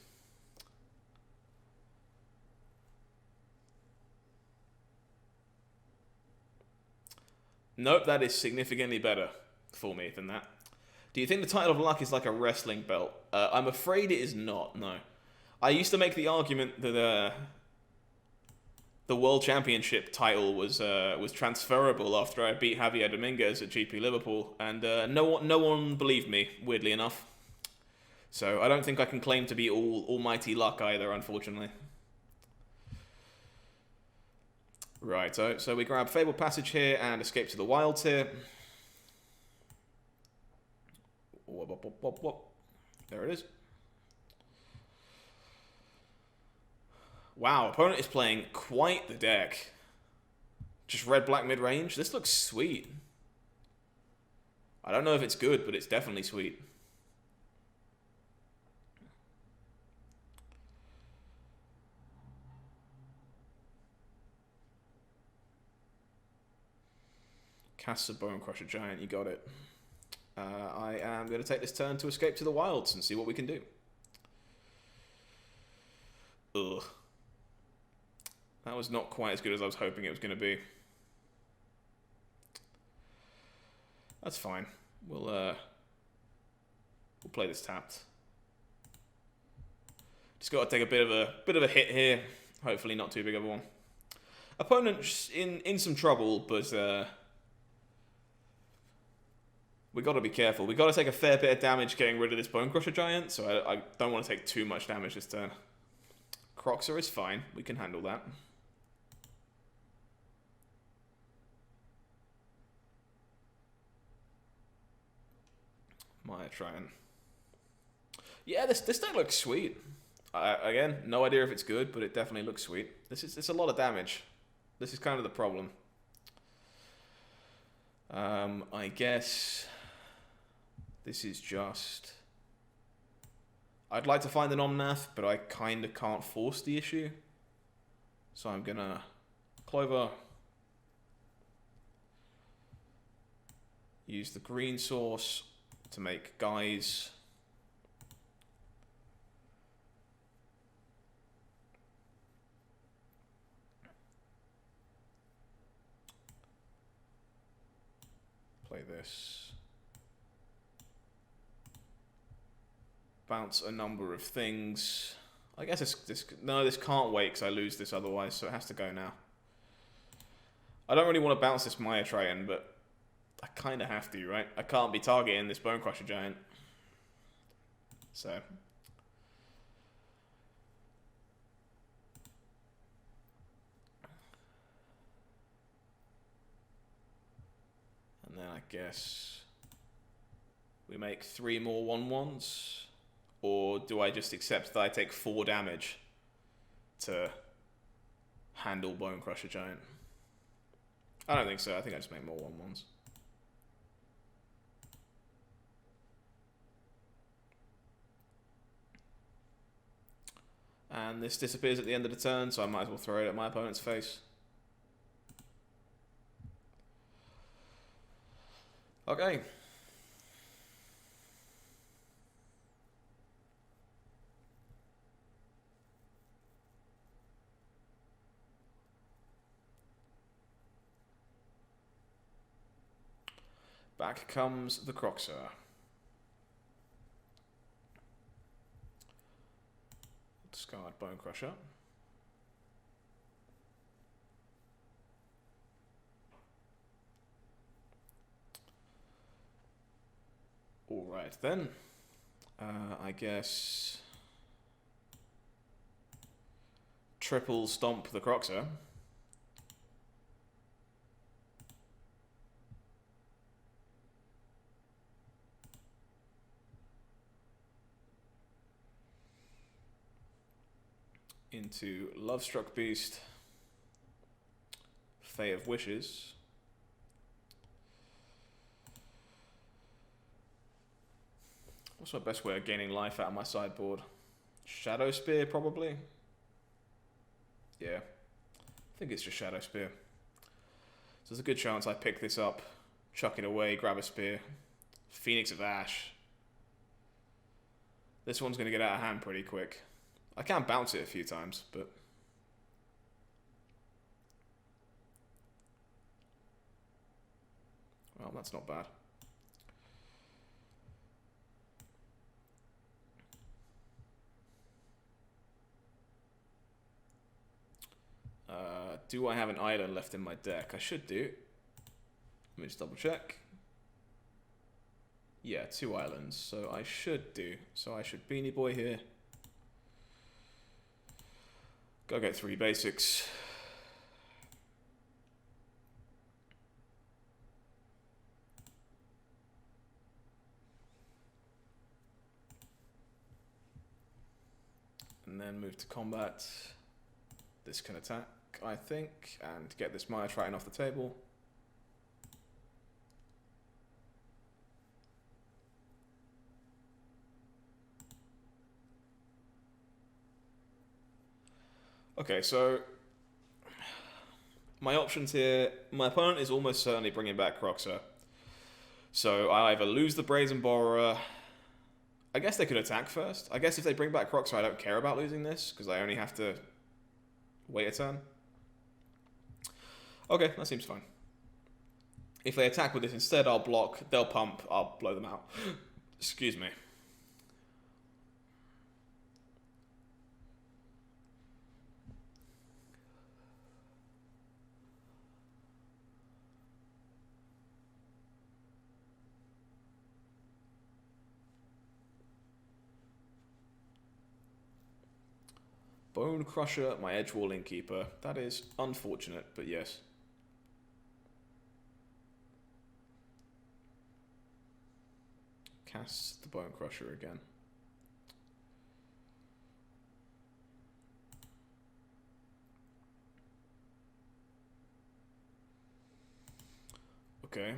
Nope, that is significantly better for me than that. Do you think the title of luck is like a wrestling belt? I'm afraid it is not, no. I used to make the argument that the World Championship title was transferable after I beat Javier Dominguez at GP Liverpool, and no one believed me, weirdly enough. So I don't think I can claim to be almighty luck either, unfortunately. Right, so we grab Fabled Passage here and Escape to the Wilds here. There it is. Wow, opponent is playing quite the deck. Just red-black mid-range. This looks sweet. I don't know if it's good, but it's definitely sweet. Cast a Bone Crusher Giant, you got it. I am going to take this turn to Escape to the Wilds and see what we can do. Ugh. That was not quite as good as I was hoping it was going to be. That's fine. We'll play this tapped. Just got to take a bit of a hit here. Hopefully not too big of a one. Opponent in some trouble, but we got to be careful. We got to take a fair bit of damage getting rid of this Bone Crusher Giant, so I don't want to take too much damage this turn. Croxer is fine. We can handle that. Maya trying. Yeah, this deck looks sweet. Again, no idea if it's good, but it definitely looks sweet. It's a lot of damage. This is kind of the problem. I guess this is just... I'd like to find an Omnath, but I kind of can't force the issue. So I'm gonna Clover. Use the green source to make guys. Play this. Bounce a number of things. I guess this can't wait because I lose this otherwise, so it has to go now. I don't really want to bounce this Maya Triton, but I kind of have to, right? I can't be targeting this Bone Crusher Giant. So. And then I guess we make 3 more 1/1s. Or do I just accept that I take 4 damage to handle Bone Crusher Giant? I don't think so. I think I just make more 1/1s. And this disappears at the end of the turn, so I might as well throw it at my opponent's face. Okay. Back comes the Croxer. Discard Bone Crusher. Alright then. I guess... Triple Stomp the Croxer. Into Lovestruck Beast, Fae of Wishes. What's my best way of gaining life out of my sideboard? Shadow Spear, probably? Yeah, I think it's just Shadow Spear. So there's a good chance I pick this up, chuck it away, grab a spear. Phoenix of Ash. This one's going to get out of hand pretty quick. I can bounce it a few times, but... Well, that's not bad. Do I have an island left in my deck? I should do. Let me just double check. Yeah, 2 islands, so I should do. So I should Beanie Boy here. Go get 3 basics. And then move to combat. This can attack, I think, and get this Maya Triton off the table. Okay, so my options here, my opponent is almost certainly bringing back Croxer. So I either lose the Brazen Borrower. I guess they could attack first. I guess if they bring back Croxer, I don't care about losing this, because I only have to wait a turn. Okay, that seems fine. If they attack with this instead, I'll block, they'll pump, I'll blow them out. Excuse me. Bone Crusher, my Edgewall Innkeeper. That is unfortunate, but yes. Cast the Bone Crusher again. Okay.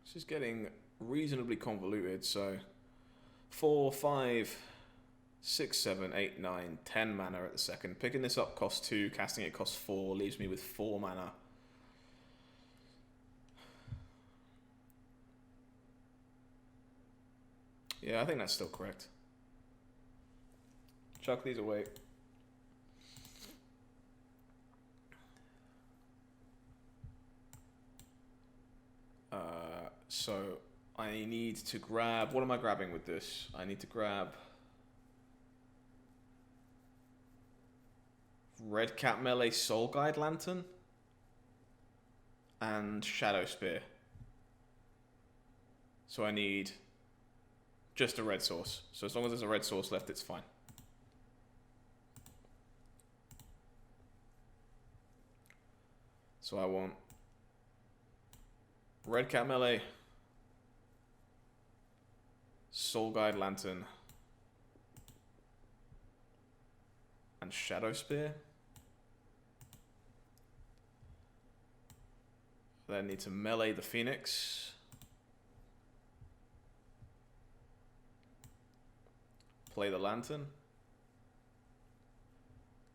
This is getting reasonably convoluted, so 4, 5, 6, 7, 8, 9, 10 mana at the second. Picking this up costs 2, casting it costs 4, leaves me with 4 mana. Yeah, I think that's still correct. Chuck these away. So I need to grab, what am I grabbing with this? I need to grab Red Cat Melee Soul Guide Lantern and Shadow Spear. So I need just a red source. So as long as there's a red source left, it's fine. So I want Red Cat Melee, Soul Guide Lantern, and Shadow Spear. Then need to melee the Phoenix. Play the Lantern.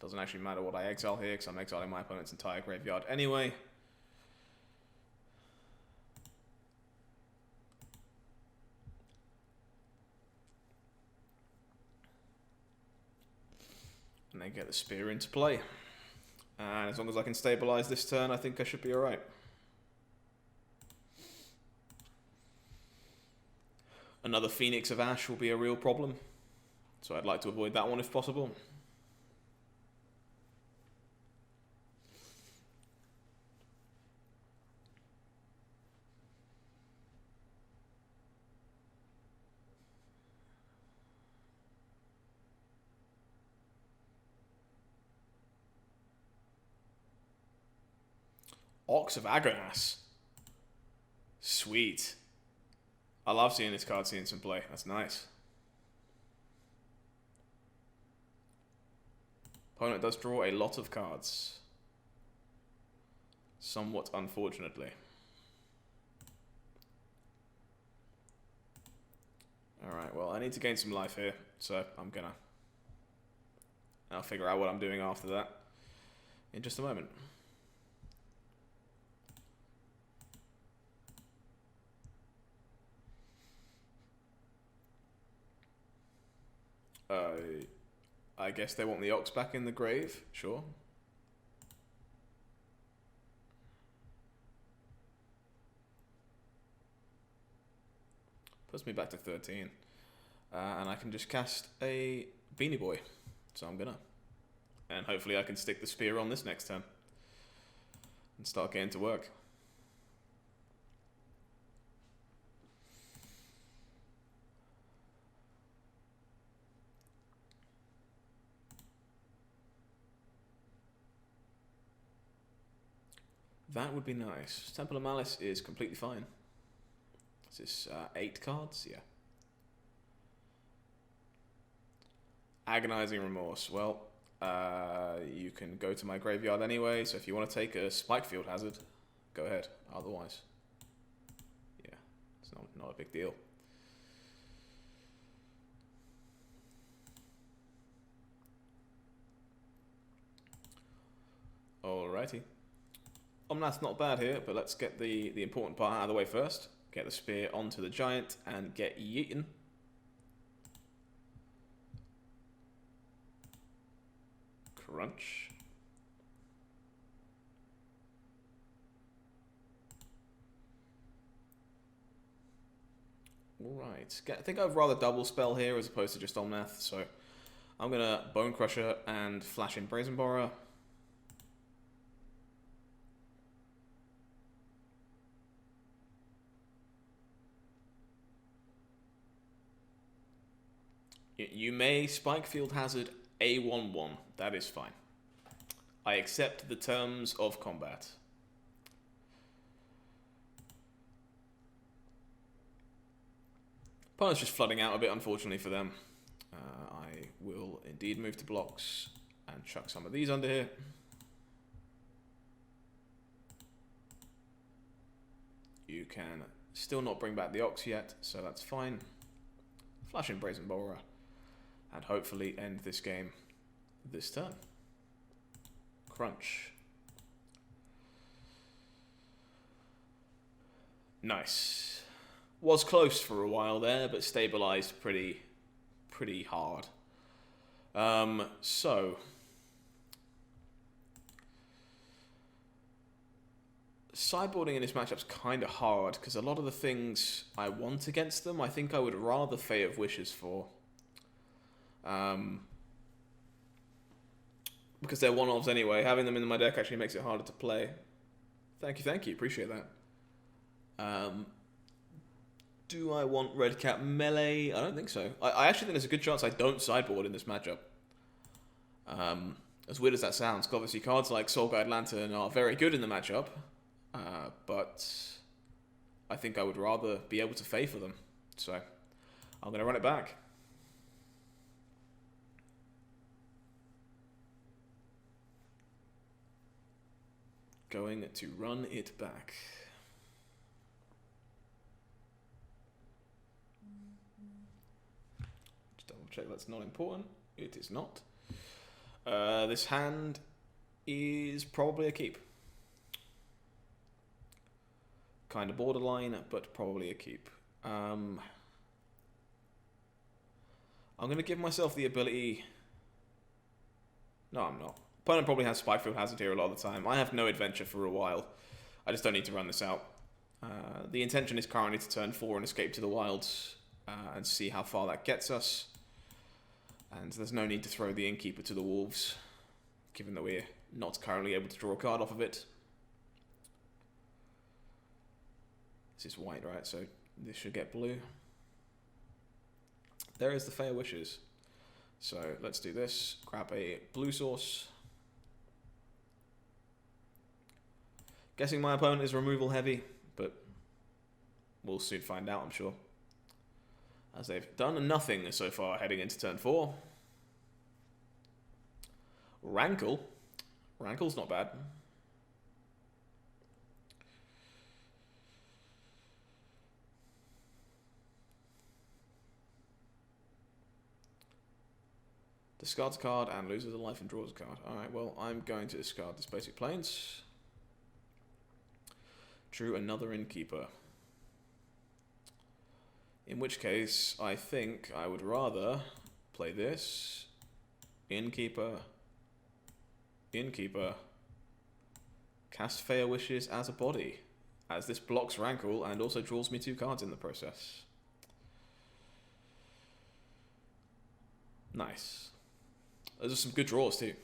Doesn't actually matter what I exile here, because I'm exiling my opponent's entire graveyard anyway. And they get the spear into play. And as long as I can stabilize this turn, I think I should be alright. Another Phoenix of Ash will be a real problem, so I'd like to avoid that one if possible. Ox of Agonas. Sweet. I love seeing this card seeing some play. That's nice. Opponent does draw a lot of cards. Somewhat unfortunately. Alright, well, I need to gain some life here, so I'll figure out what I'm doing after that in just a moment. I guess they want the Ox back in the grave, sure. Puts me back to 13. And I can just cast a Beanie Boy. So I'm gonna. And hopefully I can stick the spear on this next turn. And start getting to work. That would be nice. Temple of Malice is completely fine. Is this 8 cards? Yeah. Agonizing Remorse. Well, you can go to my graveyard anyway, so if you want to take a Spikefield Hazard, go ahead. Otherwise, yeah, it's not a big deal. Alrighty. Omnath's not bad here, but let's get the important part out of the way first. Get the spear onto the giant and get yeetin'. Crunch. Alright. I think I'd rather double spell here as opposed to just Omnath, so I'm gonna Bone Crusher and flash in Brazen Borrower. You may Spikefield Hazard a 1/1. That is fine. I accept the terms of combat. Opponent's just flooding out a bit, unfortunately for them. I will indeed move to blocks and chuck some of these under here. You can still not bring back the Ox yet, so that's fine. Flash in Brazen Borrower. And hopefully end this game this turn. Crunch. Nice. Was close for a while there, but stabilized pretty hard. So sideboarding in this matchup's kind of hard because a lot of the things I want against them, I think I would rather Fate of Wishes for. Because they're one-offs anyway. Having them in my deck actually makes it harder to play. Thank you. Appreciate that. Do I want Red Cap melee? I don't think so. I actually think there's a good chance I don't sideboard in this matchup. As weird as that sounds, 'cause obviously cards like Soul Guide Lantern are very good in the matchup. But I think I would rather be able to Fey for them. So I'm going to run it back. Going to run it back. Just double check that's not important. It is not. This hand is probably a keep. Kind of borderline, but probably a keep. I'm going to give myself the ability... No, I'm not. Opponent probably has Spikefield Hazard here a lot of the time. I have no adventure for a while. I just don't need to run this out. The intention is currently to turn 4 and escape to the wilds and see how far that gets us. And there's no need to throw the Innkeeper to the wolves, given that we're not currently able to draw a card off of it. This is white, right? So this should get blue. There is the Fair Wishes. So let's do this. Grab a blue source. Guessing my opponent is removal heavy, but we'll soon find out, I'm sure. As they've done nothing so far heading into turn 4. Rankle. Rankle's not bad. Discards a card and loses a life and draws a card. Alright, well, I'm going to discard this basic plains. Drew another Innkeeper. In which case, I think I would rather play this. Innkeeper. Innkeeper. Cast Fair Wishes as a body, as this blocks Rankle and also draws me 2 cards in the process. Nice. Those are some good draws too.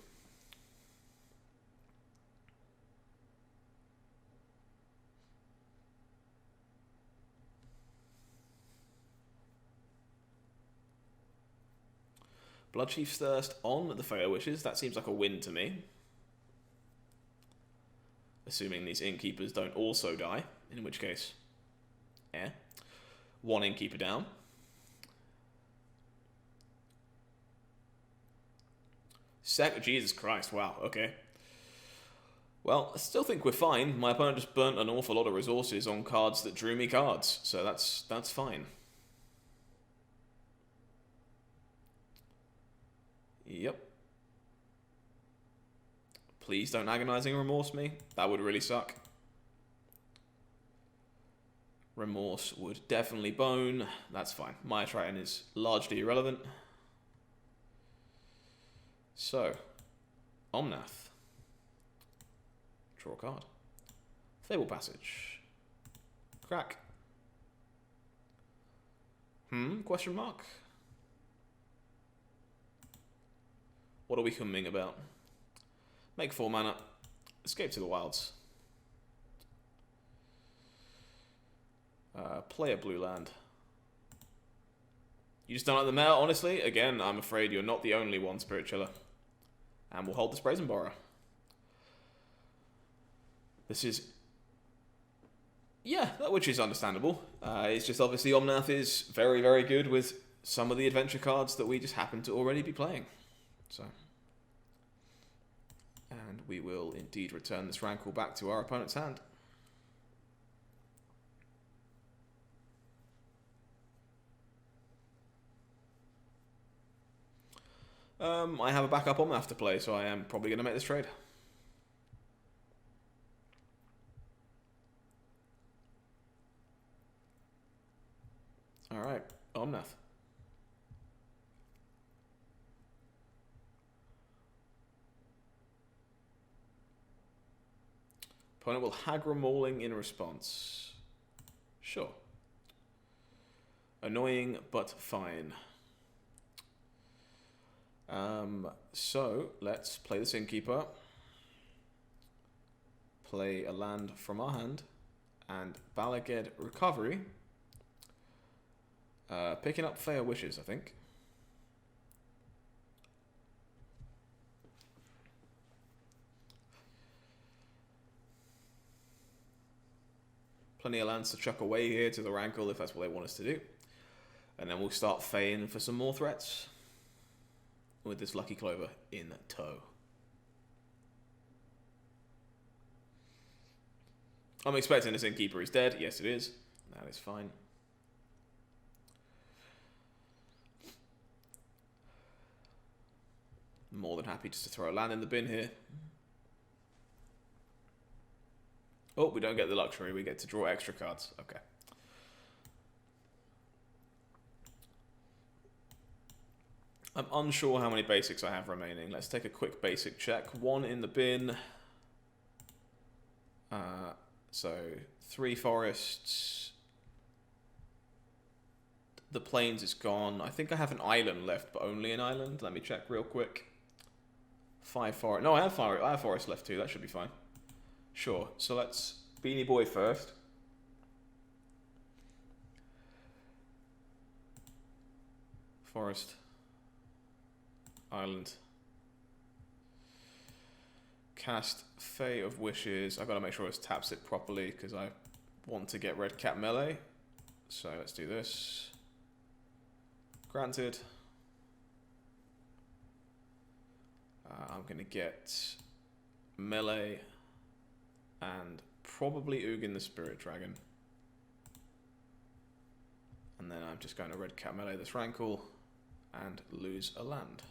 Bloodchief's Thirst on the Fair Wishes. That seems like a win to me. Assuming these Innkeepers don't also die, in which case, yeah. 1 Innkeeper down. Jesus Christ, wow, okay. Well, I still think we're fine. My opponent just burnt an awful lot of resources on cards that drew me cards, so that's fine. Yep. Please don't Agonizing Remorse me. That would really suck. Remorse would definitely bone. That's fine. My Triton is largely irrelevant. So, Omnath. Draw a card. Fable Passage. Crack. Question mark? What are we humming about? Make 4 mana. Escape to the wilds. Play a blue land. You just don't like the meta, honestly? Again, I'm afraid you're not the only one, Spirit Chiller. And we'll hold this Brazen Borrower. This is... yeah, which is understandable. It's just obviously Omnath is very, very good with some of the adventure cards that we just happen to already be playing. So... and we will indeed return this Rankle back to our opponent's hand. I have a backup Omnath to play, so I am probably going to make this trade. Alright, Omnath. Opponent will Hagra Mauling in response. Sure. Annoying, but fine. So, let's play this Innkeeper. Play a land from our hand. And Balaged Recovery. Picking up Fair Wishes, I think. Plenty of lands to chuck away here to the Rankle if that's what they want us to do. And then we'll start Feying for some more threats. With this Lucky Clover in tow. I'm expecting this Innkeeper is dead. Yes, it is. That is fine. More than happy just to throw a land in the bin here. Oh, we don't get the luxury. We get to draw extra cards. Okay. I'm unsure how many basics I have remaining. Let's take a quick basic check. 1 in the bin. So 3 forests. The plains is gone. I think I have an island left, but only an island. Let me check real quick. 5 forest. No, I have forest left too. That should be fine. Sure. So let's Beanie Boy first. Forest. Island. Cast Fae of Wishes. I've got to make sure it taps it properly because I want to get Red Cat melee. So let's do this. Granted. I'm going to get melee and probably Ugin the Spirit Dragon. And then I'm just going to Red Cat melee this Rankle and lose a land.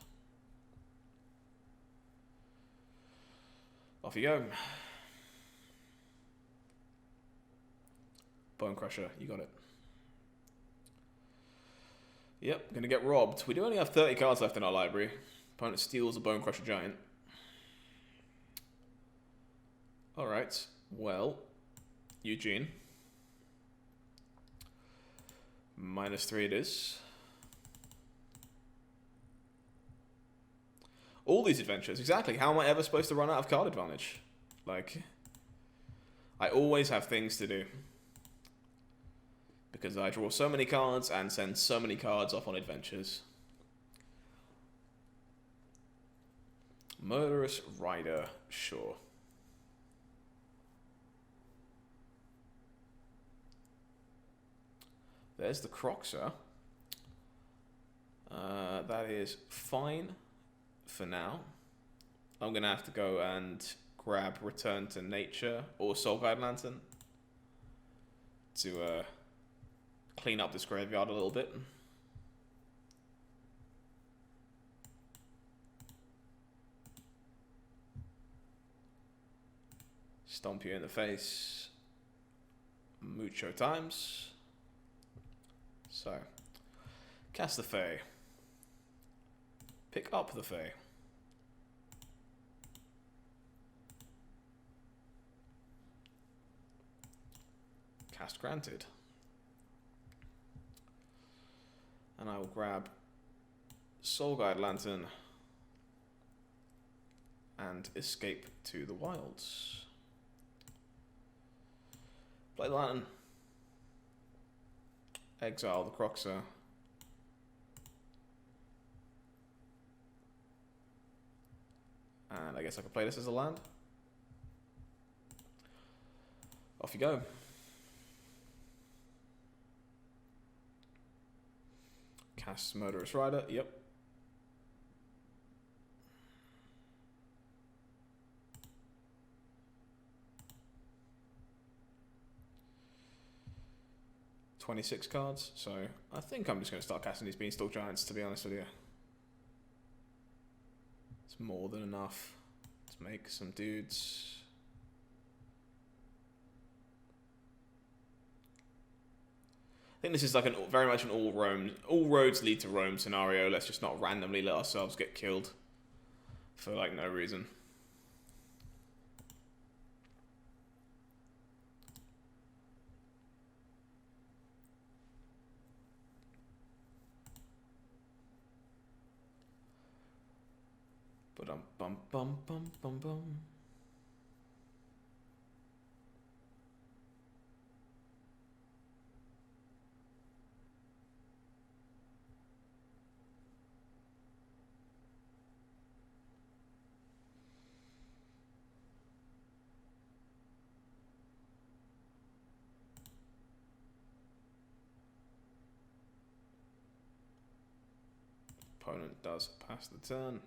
Off you go. Bone Crusher, you got it. Yep, gonna get robbed. We do only have 30 cards left in our library. Opponent steals a Bone Crusher Giant. Alright, well, Eugene. -3 it is. All these adventures, exactly. How am I ever supposed to run out of card advantage? Like, I always have things to do. Because I draw so many cards and send so many cards off on adventures. Murderous Rider, sure. There's the Croxer. That is fine for now. I'm going to have to go and grab Return to Nature or Soul Guide Lantern to clean up this graveyard a little bit. Stomp you in the face mucho times. So, cast the Fae. Pick up the Fae. Cast granted. And I will grab Soul Guide Lantern and escape to the wilds. Play the Lantern. Exile the Croxer. And I guess I could play this as a land. Off you go. Cast Murderous Rider, yep. $26 cards, so I think I'm just going to start casting these Beanstalk Giants, to be honest with you. It's more than enough to make some dudes. I think this is like very much an all roads lead to Rome scenario. Let's just not randomly let ourselves get killed for like no reason. Bum bum bum bum bum. Opponent does pass the turn.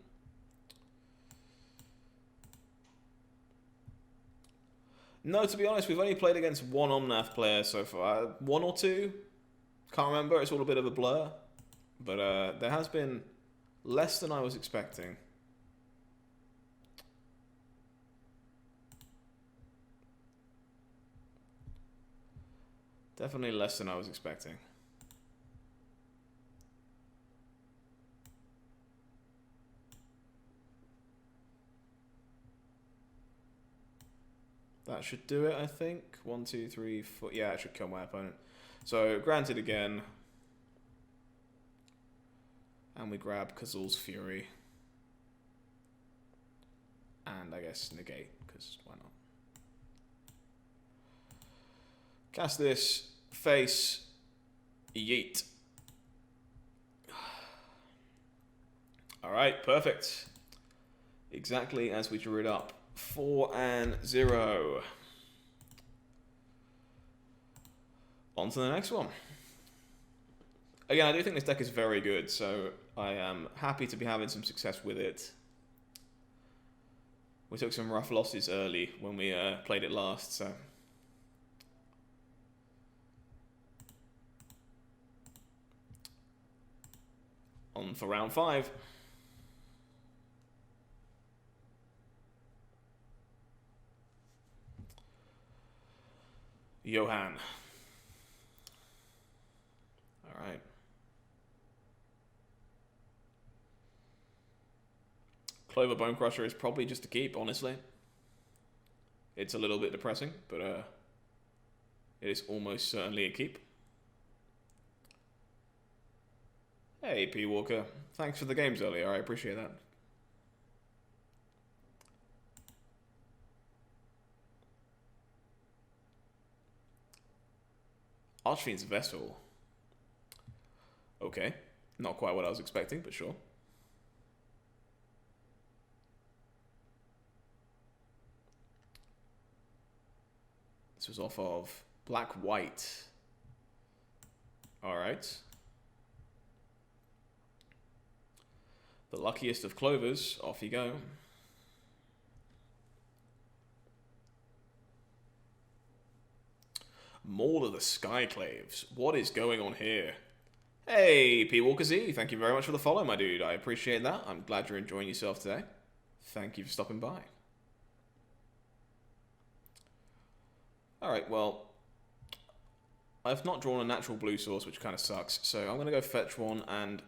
No, to be honest, we've only played against one Omnath player so far. One or two? Can't remember, it's all a bit of a blur. But there has been less than I was expecting. Definitely less than I was expecting. That should do it, I think. 1, 2, 3, 4. Yeah, it should kill my opponent. So, granted again. And we grab Kazul's Fury. And I guess negate, because why not? Cast this. Face. Yeet. Alright, perfect. Exactly as we drew it up. 4 and 0. On to the next one. Again, I do think this deck is very good, so I am happy to be having some success with it. We took some rough losses early when we played it last, so... On for round 5. Johan. Alright. Clover Bone Crusher is probably just a keep, honestly. It's a little bit depressing, but it is almost certainly a keep. Hey, P. Walker. Thanks for the games earlier, I appreciate that. Archfiend's Vessel. Okay. Not quite what I was expecting, but sure. This was off of Black-White. Alright. The luckiest of clovers. Off you go. Maul of the Skyclaves. What is going on here? Hey, P. Walker Z. Thank you very much for the follow, my dude. I appreciate that. I'm glad you're enjoying yourself today. Thank you for stopping by. Alright, well, I've not drawn a natural blue source, which kind of sucks. So I'm going to go fetch one and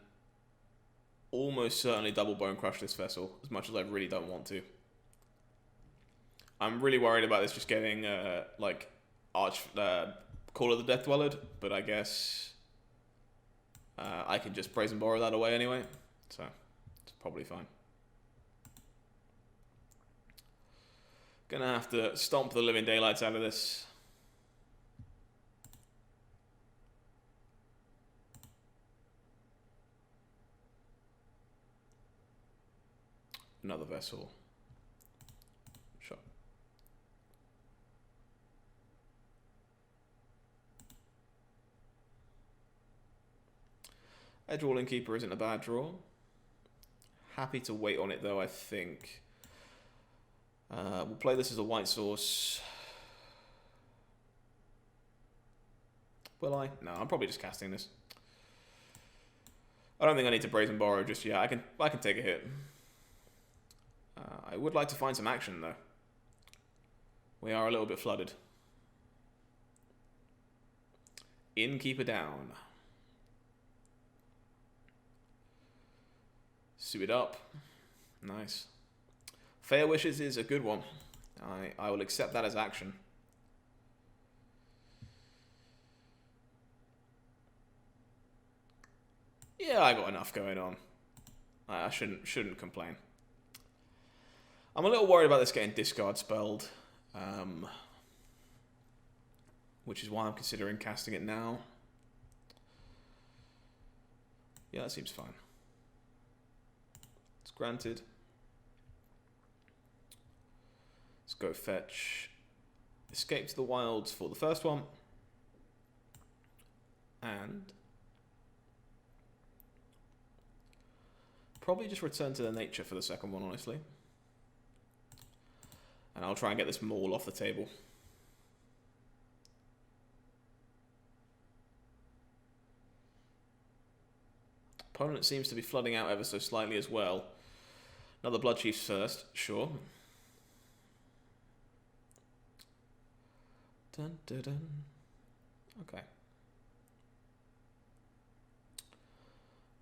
almost certainly double Bone Crush this vessel, as much as I really don't want to. I'm really worried about this just getting, like, Call of the Death Dweller, but I guess I can just Brazen Borrow that away anyway, so it's probably fine. Gonna have to stomp the living daylights out of this. Another vessel. Sure. Edgewalling Keeper isn't a bad draw. Happy to wait on it though, I think. We'll play this as a white source. Will I? No, I'm probably just casting this. I don't think I need to Brazen Borrow just yet. I can take a hit. I would like to find some action though. We are a little bit flooded. Innkeeper down. Sue it up. Nice. Fair Wishes is a good one. I will accept that as action. Yeah, I got enough going on. I shouldn't complain. I'm a little worried about this getting discard spelled, which is why I'm considering casting it now. Yeah, that seems fine. It's granted. Let's go fetch Escape to the Wilds for the first one. And probably just Return to the Nature for the second one, honestly. And I'll try and get this Maul off the table. Opponent seems to be flooding out ever so slightly as well. Another Blood Chief's first, sure. Dun, dun, dun. Okay.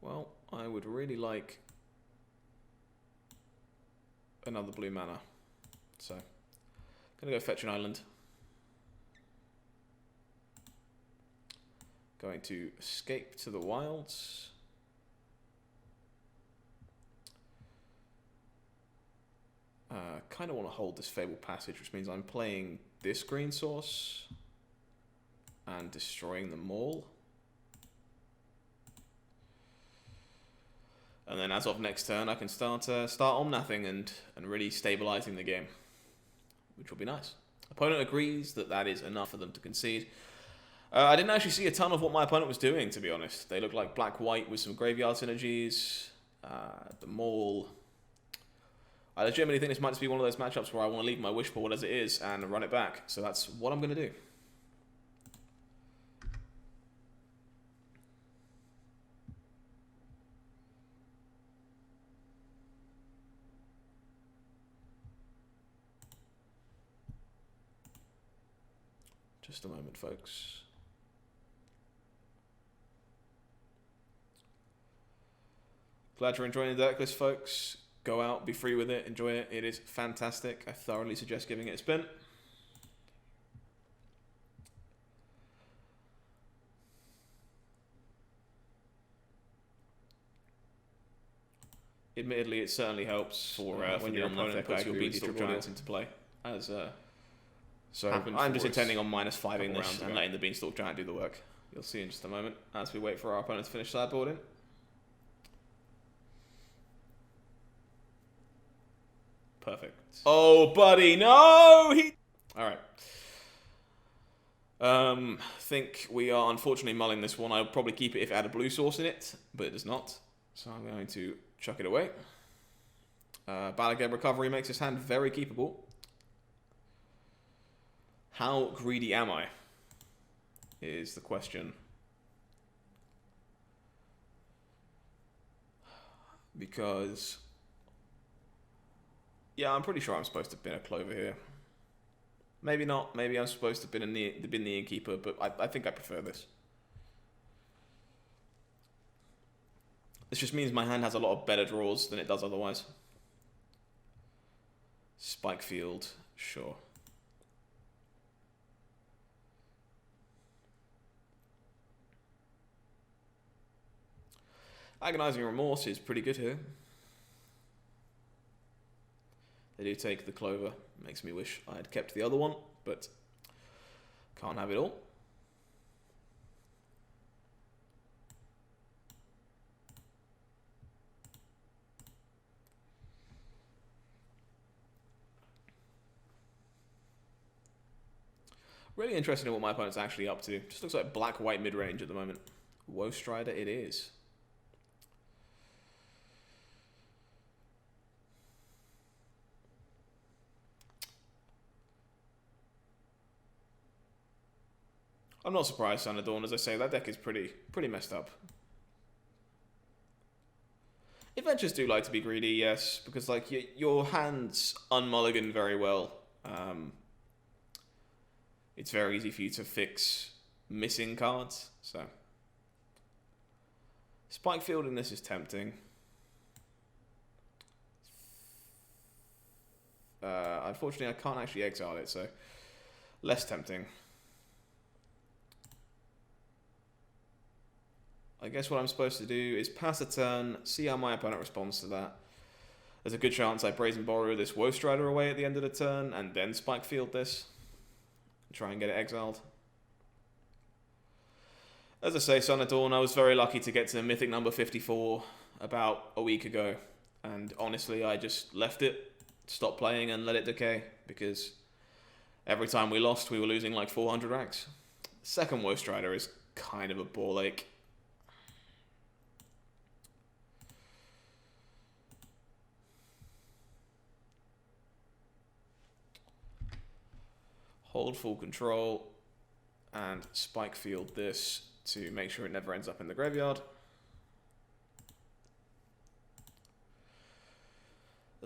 Well, I would really like another blue mana. So, gonna go fetch an island. Going to escape to the wilds. Kind of want to hold this Fabled Passage, which means I'm playing this green source and destroying them all. And then as of next turn, I can start Omnathing and really stabilizing the game, which will be nice. Opponent agrees that that is enough for them to concede. I didn't actually see a ton of what my opponent was doing, to be honest. They looked like black-white with some graveyard synergies. The Maul. I legitimately think this might just be one of those matchups where I want to leave my wish board as it is and run it back. So that's what I'm going to do. Just a moment, folks. Glad you're enjoying the deck list, folks. Go out, be free with it, enjoy it. It is fantastic. I thoroughly suggest giving it a spin. Admittedly, it certainly helps for when your opponent puts your Beanstalk Giants into play. As so I'm just intending on -5ing this and letting the Beanstalk Giant do the work. You'll see in just a moment as we wait for our opponent to finish sideboarding. Perfect. Oh, buddy, no! Alright. Think we are unfortunately mulling this one. I would probably keep it if it had a blue source in it, but it does not. So I'm going to chuck it away. Balagade Recovery makes this hand very keepable. How greedy am I? Is the question. Because... yeah, I'm pretty sure I'm supposed to have been a Clover here. Maybe not. Maybe I'm supposed to have been the Innkeeper, but I think I prefer this. This just means my hand has a lot of better draws than it does otherwise. Spike Field, sure. Agonizing Remorse is pretty good here. They do take the Clover. Makes me wish I had kept the other one, but can't have it all. Really interested in what my opponent's actually up to. Just looks like black-white mid-range at the moment. Woe Strider it is. I'm not surprised, Sun Dawn. As I say, that deck is pretty messed up. Adventures do like to be greedy, yes, because like your hands unmulligan very well. It's very easy for you to fix missing cards. So Spike Field in this is tempting. Unfortunately, I can't actually exile it, so less tempting. I guess what I'm supposed to do is pass a turn, see how my opponent responds to that. There's a good chance I Brazen Borrow this Woe Strider away at the end of the turn, and then Spike Field this. Try and get it exiled. As I say, Sun of Dawn, I was very lucky to get to Mythic number 54 about a week ago. And honestly, I just left it, stopped playing, and let it decay. Because every time we lost, we were losing like 400 racks. Second Woe Strider is kind of a ball ache. Hold full control and Spike Field this to make sure it never ends up in the graveyard.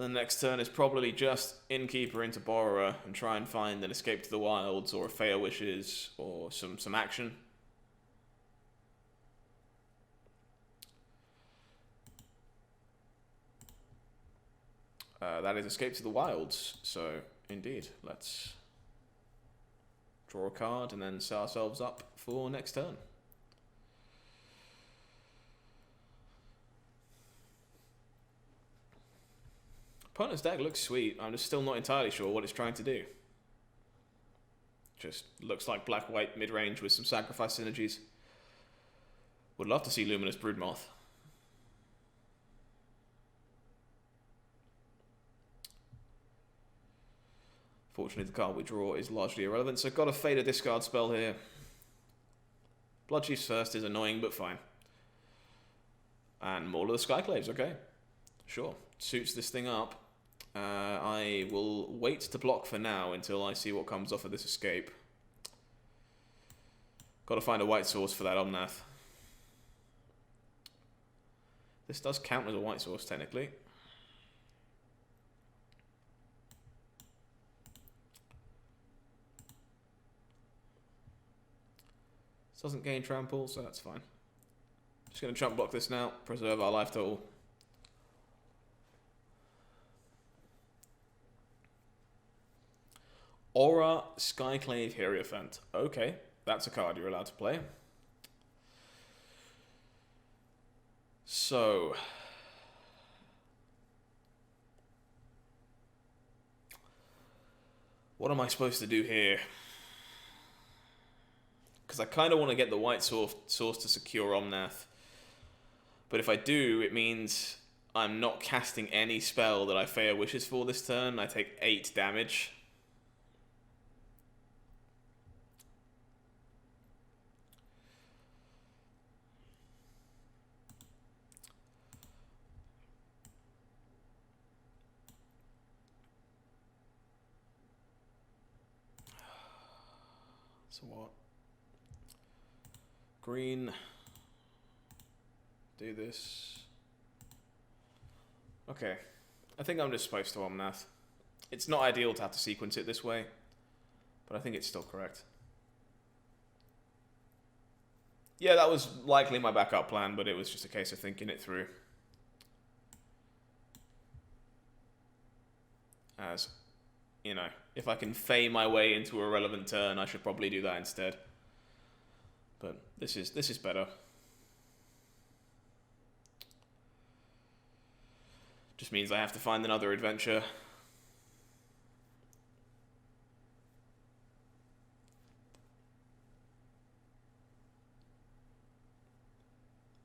The next turn is probably just Innkeeper into Borrower and try and find an Escape to the Wilds or a Fey Wishes or some action. That is Escape to the Wilds, so indeed, let's draw a card and then set ourselves up for next turn. Opponent's deck looks sweet. I'm just still not entirely sure what it's trying to do. Just looks like black-white mid-range with some sacrifice synergies. Would love to see Luminous Broodmoth. Fortunately, the card we draw is largely irrelevant, so got a Fade a discard spell here. Bloodchief's First is annoying, but fine. And Maul of the Skyclaves, okay. Sure, suits this thing up. I will wait to block for now until I see what comes off of this escape. Got to find a white source for that Omnath. This does count as a white source, technically. This doesn't gain trample, so that's fine. Just going to chump block this now, preserve our life total. Aura Skyclave Hierophant. Okay, that's a card you're allowed to play. So, what am I supposed to do here? Because I kind of want to get the white source to secure Omnath. But if I do, it means I'm not casting any spell that I Fey Wishes for this turn. I take 8 damage. So what? Green. Do this. Okay. I think I'm just supposed to Omnath. It's not ideal to have to sequence it this way, but I think it's still correct. Yeah, that was likely my backup plan, but it was just a case of thinking it through. As, you know, if I can Fey my way into a relevant turn, I should probably do that instead. But this is better. Just means I have to find another adventure.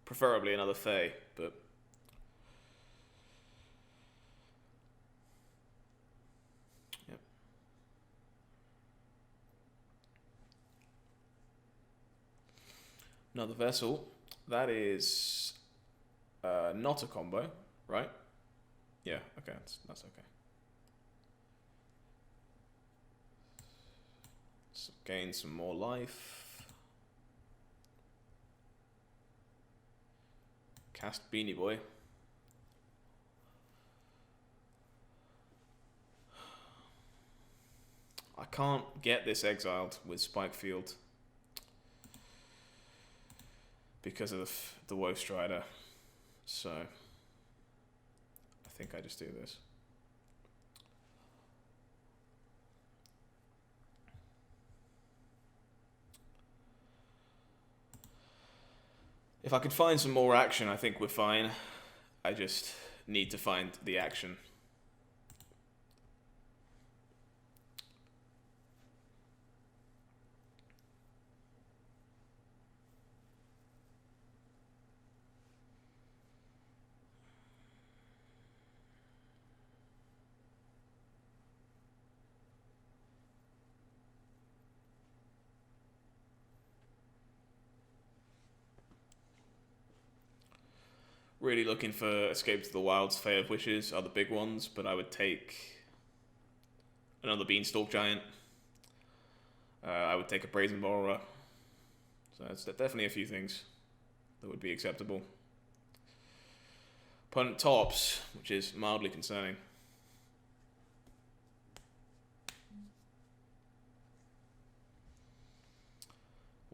Preferably another Fey, but yep. Another vessel. That is not a combo, right? Yeah, okay, that's okay. So gain some more life. Cast Beanie Boy. I can't get this exiled with Spike Field because of the Woe Strider, so I think I just do this. If I could find some more action, I think we're fine. I just need to find the action. Really looking for Escape to the Wilds, Fey of Wishes are the big ones, but I would take another Beanstalk Giant. I would take a Brazen Borrower. So it's definitely a few things that would be acceptable. Opponent tops, which is mildly concerning.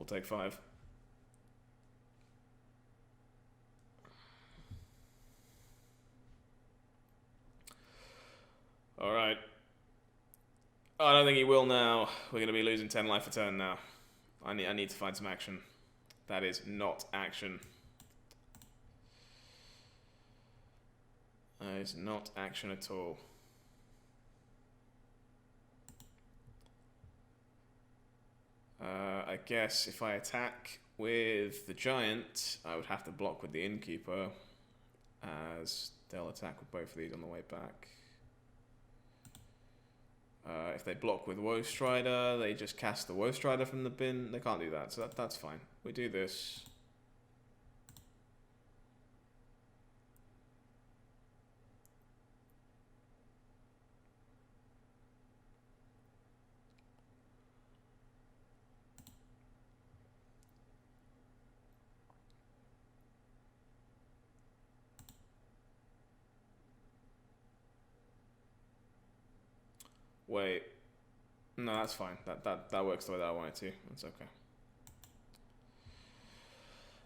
We'll take 5. Alright. I don't think he will now. We're going to be losing 10 life a turn now. I need to find some action. That is not action. That is not action at all. I guess if I attack with the giant, I would have to block with the innkeeper, as they'll attack with both of these on the way back. If they block with Woe Strider, they just cast the Woe Strider from the bin. They can't do that, so that's fine. We do this. Wait. No, that's fine. That works the way that I want it to. That's okay.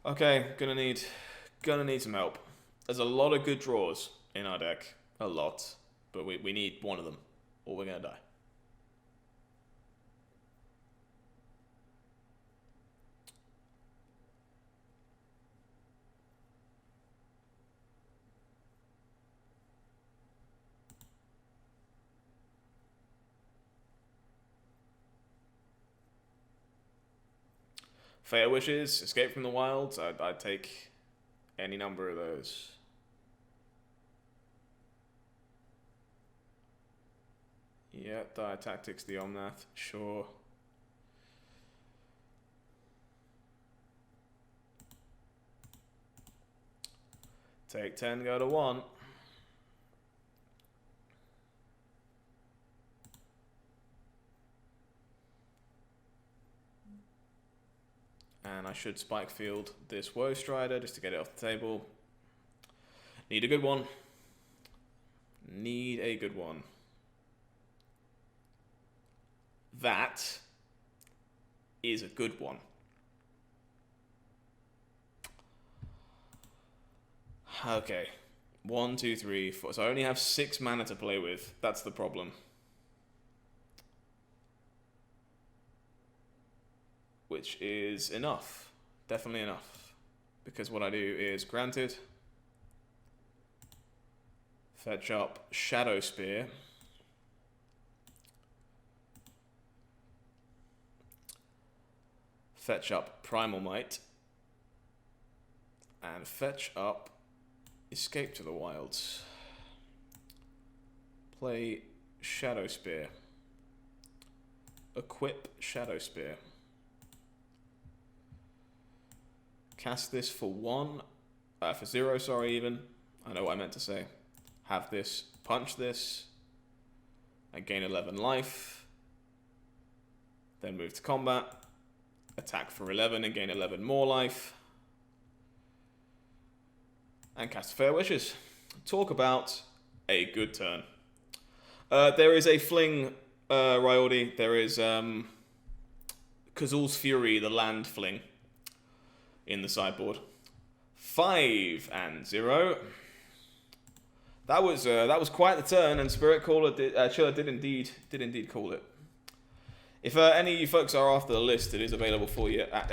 Okay, gonna need some help. There's a lot of good draws in our deck. A lot. But we need one of them, or we're gonna die. Fair Wishes, Escape from the Wilds, I'd take any number of those. Yeah, Dire Tactics, the Omnath, sure. Take 10, go to 1. And I should Spike Field this Woe Strider just to get it off the table. Need a good one. Need a good one. That is a good one. Okay. 1, 2, 3, 4. So I only have 6 mana to play with. That's the problem. Which is enough. Definitely enough. Because what I do is, granted, fetch up Shadow Spear. Fetch up Primal Might. And fetch up Escape to the Wilds. Play Shadow Spear. Equip Shadow Spear. Cast this for 1, for 0, sorry, even. I know what I meant to say. Have this, punch this, and gain 11 life. Then move to combat. Attack for 11 and gain 11 more life. And cast Fair Wishes. Talk about a good turn. There is a fling, Ryordi. There is Kazul's Fury, the land fling, in the sideboard. 5 and 0. That was quite the turn, and Spirit Chiller did indeed call it. If any of you folks are after the list, it is available for you at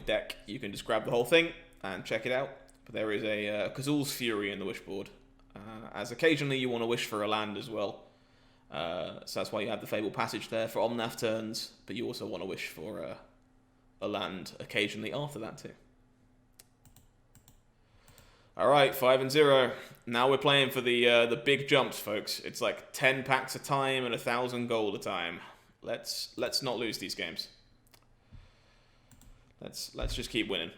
!deck. You can just grab the whole thing and check it out. But there is a Kazul's Fury in the wish board, as occasionally you want to wish for a land as well. So that's why you have the Fable Passage there for Omnath turns, but you also want to wish for a land occasionally after that too. Alright, 5 and 0. Now we're playing for the big jumps, folks. It's like 10 packs a time and 1,000 gold a time. Let's not lose these games. Let's just keep winning.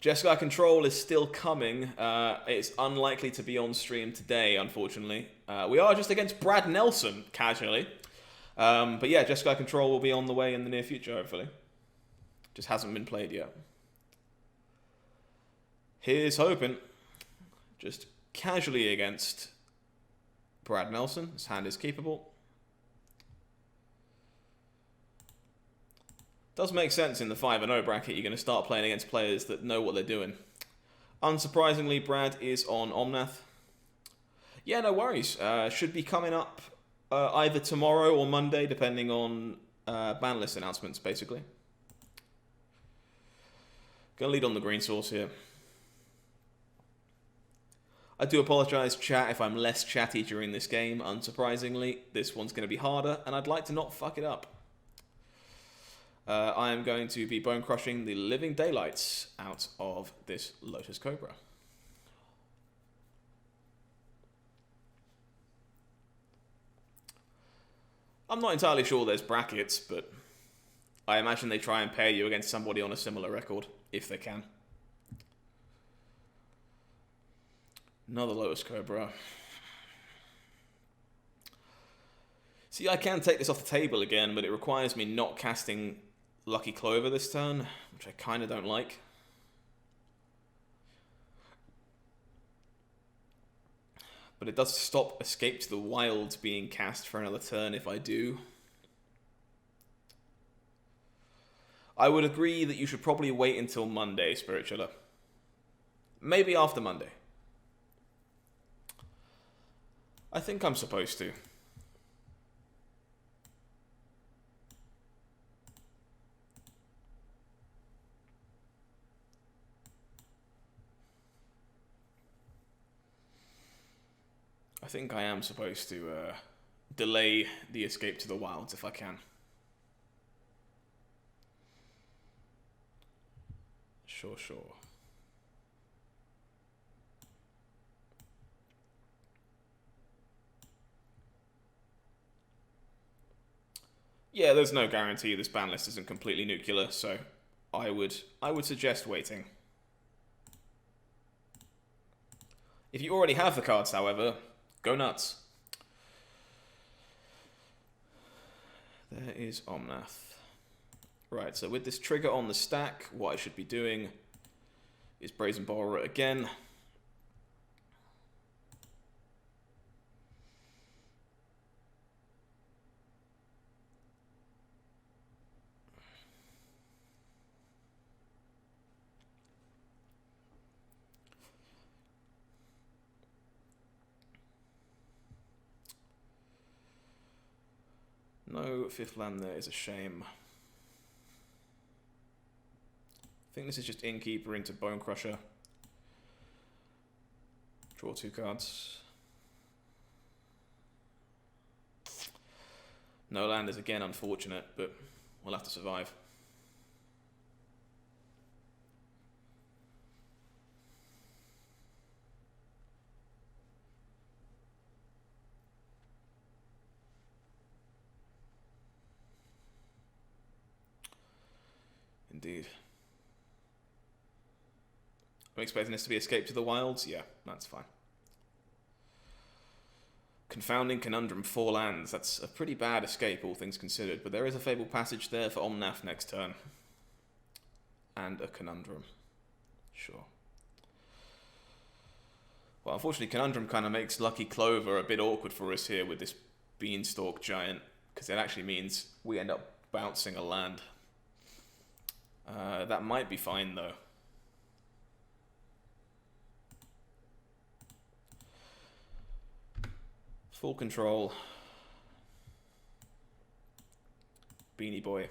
Jeskai Control is still coming. It's unlikely to be on stream today, unfortunately. We are just against Brad Nelson, casually. But yeah, Jeskai Control will be on the way in the near future, hopefully. Just hasn't been played yet. Here's hoping. Just casually against Brad Nelson. His hand is keepable. Does make sense in the 5-0 bracket. You're going to start playing against players that know what they're doing. Unsurprisingly, Brad is on Omnath. Yeah, no worries. Should be coming up either tomorrow or Monday, depending on ban list announcements, basically. Gonna lead on the green source here. I do apologise, chat, if I'm less chatty during this game. Unsurprisingly, this one's going to be harder, and I'd like to not fuck it up. I am going to be bone crushing the living daylights out of this Lotus Cobra. I'm not entirely sure there's brackets, but I imagine they try and pair you against somebody on a similar record, if they can. Another Lotus Cobra. See, I can take this off the table again, but it requires me not casting Lucky Clover this turn, which I kind of don't like. But it does stop Escape to the Wilds being cast for another turn if I do. I would agree that you should probably wait until Monday, Spiritualer. Maybe after Monday. I think I'm supposed to. I think I am supposed to delay the Escape to the Wilds if I can. Sure. Yeah, there's no guarantee this ban list isn't completely nuclear, so I would suggest waiting. If you already have the cards, however, go nuts. There is Omnath. Right, so with this trigger on the stack, what I should be doing is Brazen Borrower again. No fifth land there is a shame. I think this is just Innkeeper into Bone Crusher. Draw 2 cards. No land is again unfortunate, but we'll have to survive. Indeed. I'm expecting this to be Escape to the Wilds? Yeah, that's fine. Confounding Conundrum, 4 lands. That's a pretty bad escape, all things considered, but there is a Fabled Passage there for Omnath next turn. And a Conundrum. Sure. Well, unfortunately, Conundrum kind of makes Lucky Clover a bit awkward for us here with this Beanstalk Giant, because it actually means we end up bouncing a land. That might be fine, though. Full control. Beanie Boy.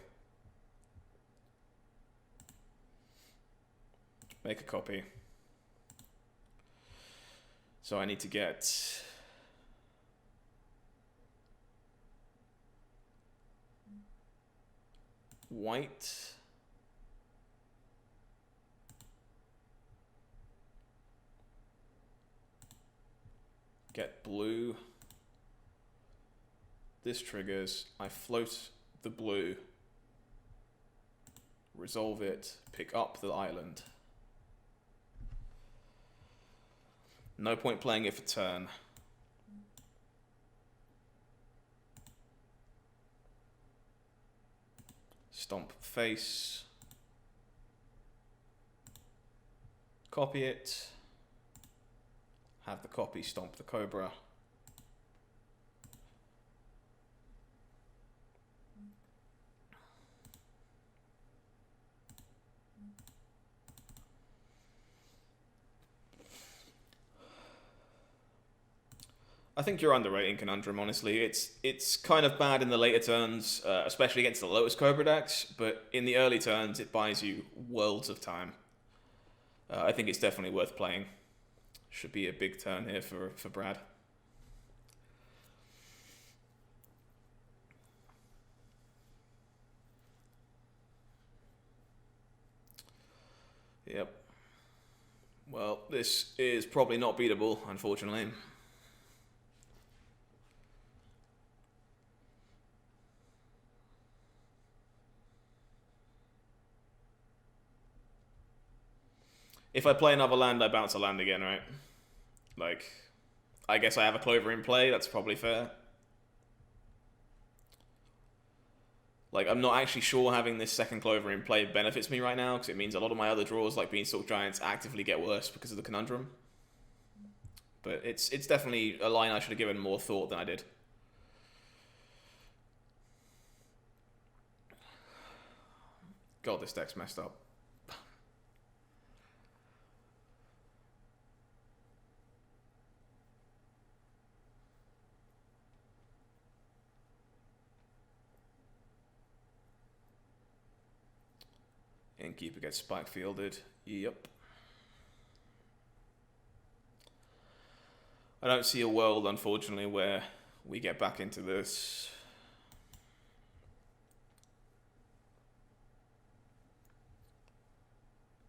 Make a copy. So I need to get white. Get blue. This triggers. I float the blue. Resolve it. Pick up the island. No point playing it for turn. Stomp face. Copy it. Have the copy stomp the Cobra. think you're underrating Conundrum, honestly. It's kind of bad in the later turns, especially against the Lotus Cobra decks, but in the early turns, it buys you worlds of time. I think it's definitely worth playing. Should be a big turn here for Brad. Yep. Well, this is probably not beatable, unfortunately. If I play another land, I bounce a land again, right? Like, I guess I have a Clover in play, that's probably fair. Like, I'm not actually sure having this second Clover in play benefits me right now, because it means a lot of my other draws, like Beanstalk Giants, actively get worse because of the Conundrum. But it's definitely a line I should have given more thought than I did. God, this deck's messed up. Innkeeper gets spike fielded. Yep. I don't see a world, unfortunately, where we get back into this.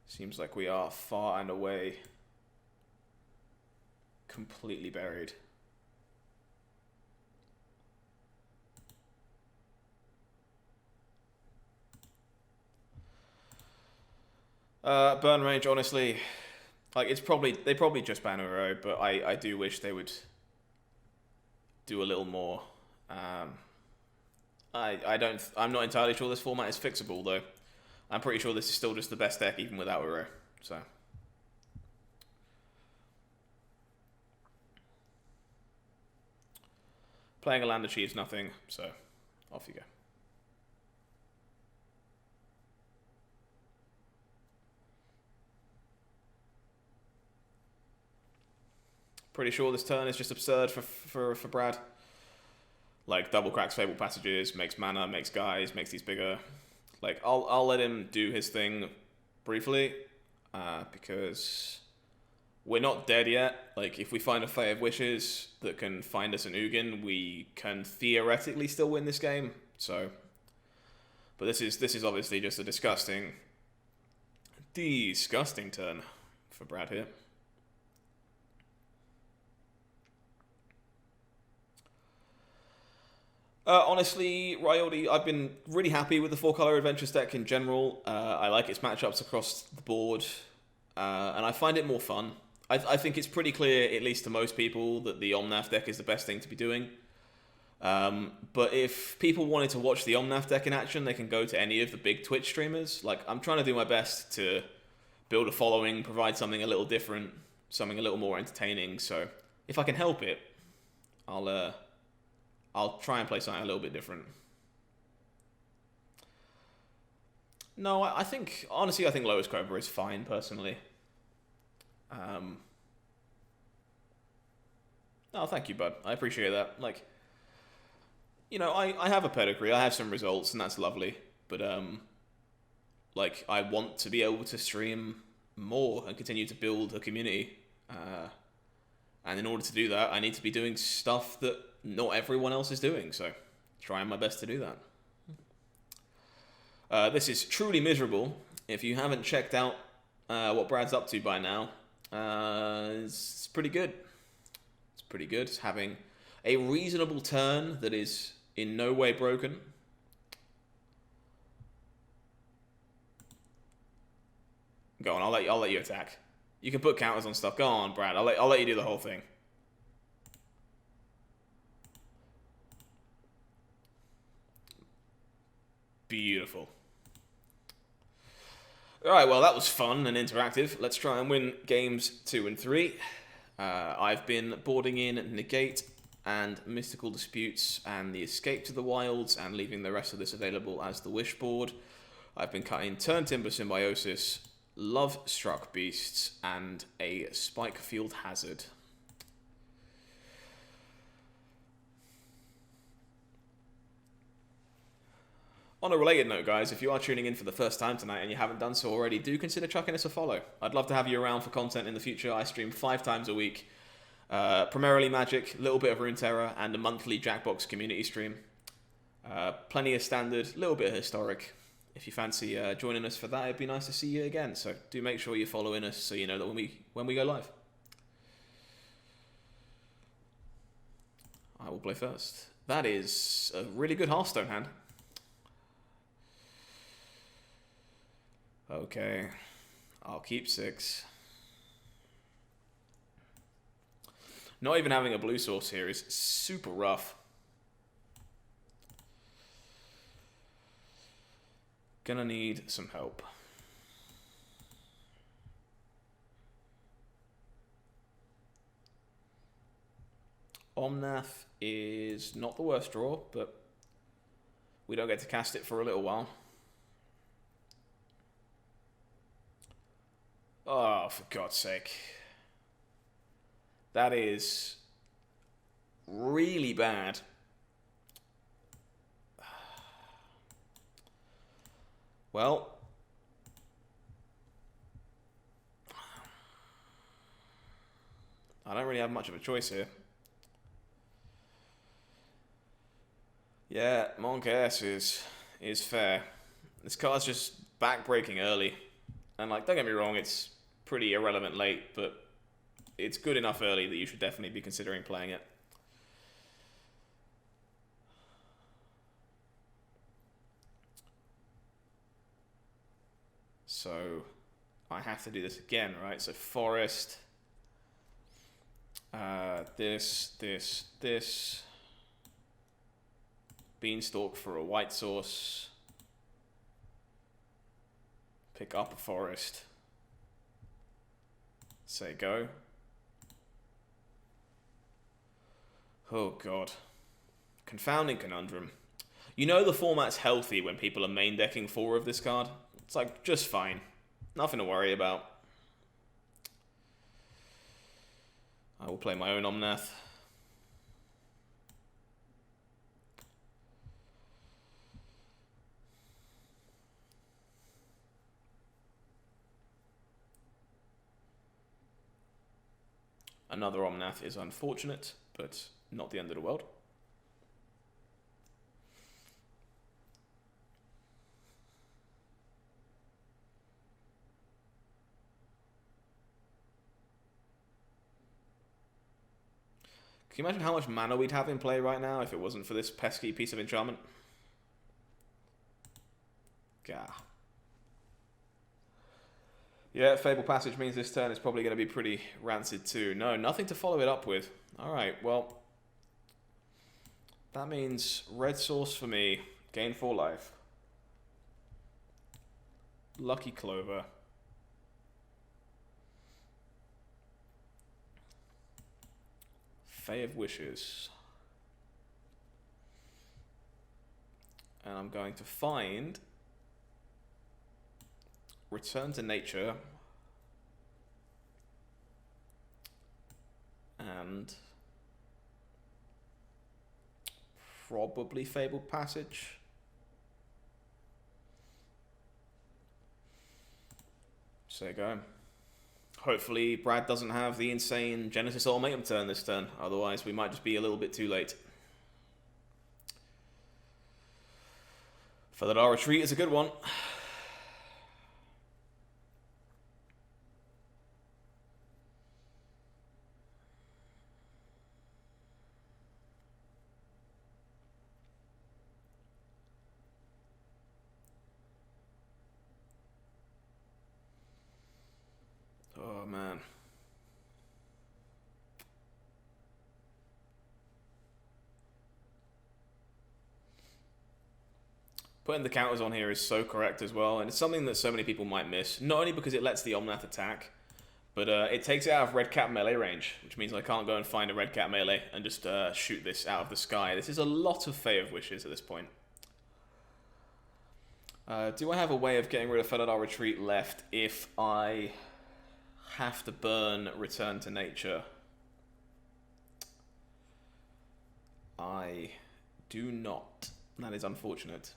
Seems like we are far and away completely buried. Burn range, honestly, like they probably just ban Uro, but I do wish they would do a little more. I'm not entirely sure this format is fixable though. I'm pretty sure this is still just the best deck even without Uro. So playing a land achieves nothing, so off you go. Pretty sure this turn is just absurd for Brad. Like, double cracks Fable Passages, makes mana, makes guys, makes these bigger. Like, I'll let him do his thing briefly, because we're not dead yet. Like, if we find a Fae of Wishes that can find us an Ugin, we can theoretically still win this game. So, but this is obviously just a disgusting turn for Brad here. Honestly, Ryobi, I've been really happy with the 4-color Adventures deck in general. I like its matchups across the board, and I find it more fun. I think it's pretty clear, at least to most people, that the Omnath deck is the best thing to be doing. But if people wanted to watch the Omnath deck in action, they can go to any of the big Twitch streamers. Like, I'm trying to do my best to build a following, provide something a little different, something a little more entertaining. So if I can help it, I'll try and play something a little bit different. No, honestly, I think Lotus Cobra is fine, personally. Oh, thank you, bud. I appreciate that. Like, you know, I have a pedigree, I have some results, and that's lovely. But, like, I want to be able to stream more and continue to build a community. And in order to do that, I need to be doing stuff that not everyone else is doing, so trying my best to do that. This is truly miserable. If you haven't checked out what Brad's up to by now, it's pretty good. It's pretty good. It's having a reasonable turn that is in no way broken. Go on, I'll let you attack. You can put counters on stuff. Go on, Brad. I'll let you do the whole thing. Beautiful. Alright, well, that was fun and interactive. Let's try and win games 2 and 3. I've been boarding in Negate and Mystical Disputes and the Escape to the Wilds and leaving the rest of this available as the Wish board. I've been cutting Turn Timber Symbiosis, Love Struck Beasts, and a Spike Field Hazard. On a related note, guys, if you are tuning in for the first time tonight and you haven't done so already, do consider chucking us a follow. I'd love to have you around for content in the future. I stream 5 times a week. Primarily Magic, a little bit of Runeterra, and a monthly Jackbox community stream. Plenty of Standard, a little bit of Historic. If you fancy joining us for that, it'd be nice to see you again. So do make sure you're following us so you know that when we go live. I will play first. That is a really good Hearthstone hand. Okay, I'll keep 6. Not even having a blue source here is super rough. Gonna need some help. Omnath is not the worst draw, but we don't get to cast it for a little while. Oh, for God's sake. That is really bad. Well, I don't really have much of a choice here. Yeah, Monk S is fair. This card's just backbreaking early. And, like, don't get me wrong, it's pretty irrelevant late, but it's good enough early that you should definitely be considering playing it. So, I have to do this again, right? So, Forest, this. Beanstalk for a white source. Pick up a Forest. Say go. Oh god. Confounding Conundrum. You know the format's healthy when people are main decking 4 of this card. It's like just fine. Nothing to worry about. I will play my own Omnath. Another Omnath is unfortunate, but not the end of the world. Can you imagine how much mana we'd have in play right now if it wasn't for this pesky piece of enchantment? Gah. Yeah, Fable Passage means this turn is probably going to be pretty rancid too. No, nothing to follow it up with. Alright, well, that means red source for me, gain 4 life. Lucky Clover. Fae of Wishes. And I'm going to find Return to Nature and probably Fabled Passage. So there you go. Hopefully Brad doesn't have the insane Genesis Ultimatum turn this turn, otherwise we might just be a little bit too late. Felidar Retreat is a good one. Oh, man. Putting the counters on here is so correct as well, and it's something that so many people might miss. Not only because it lets the Omnath attack, but it takes it out of red cap melee range, which means I can't go and find a red cap melee and just shoot this out of the sky. This is a lot of Fae of Wishes at this point. Do I have a way of getting rid of Felidar Retreat left if I have to burn Return to Nature? I do not. That is unfortunate.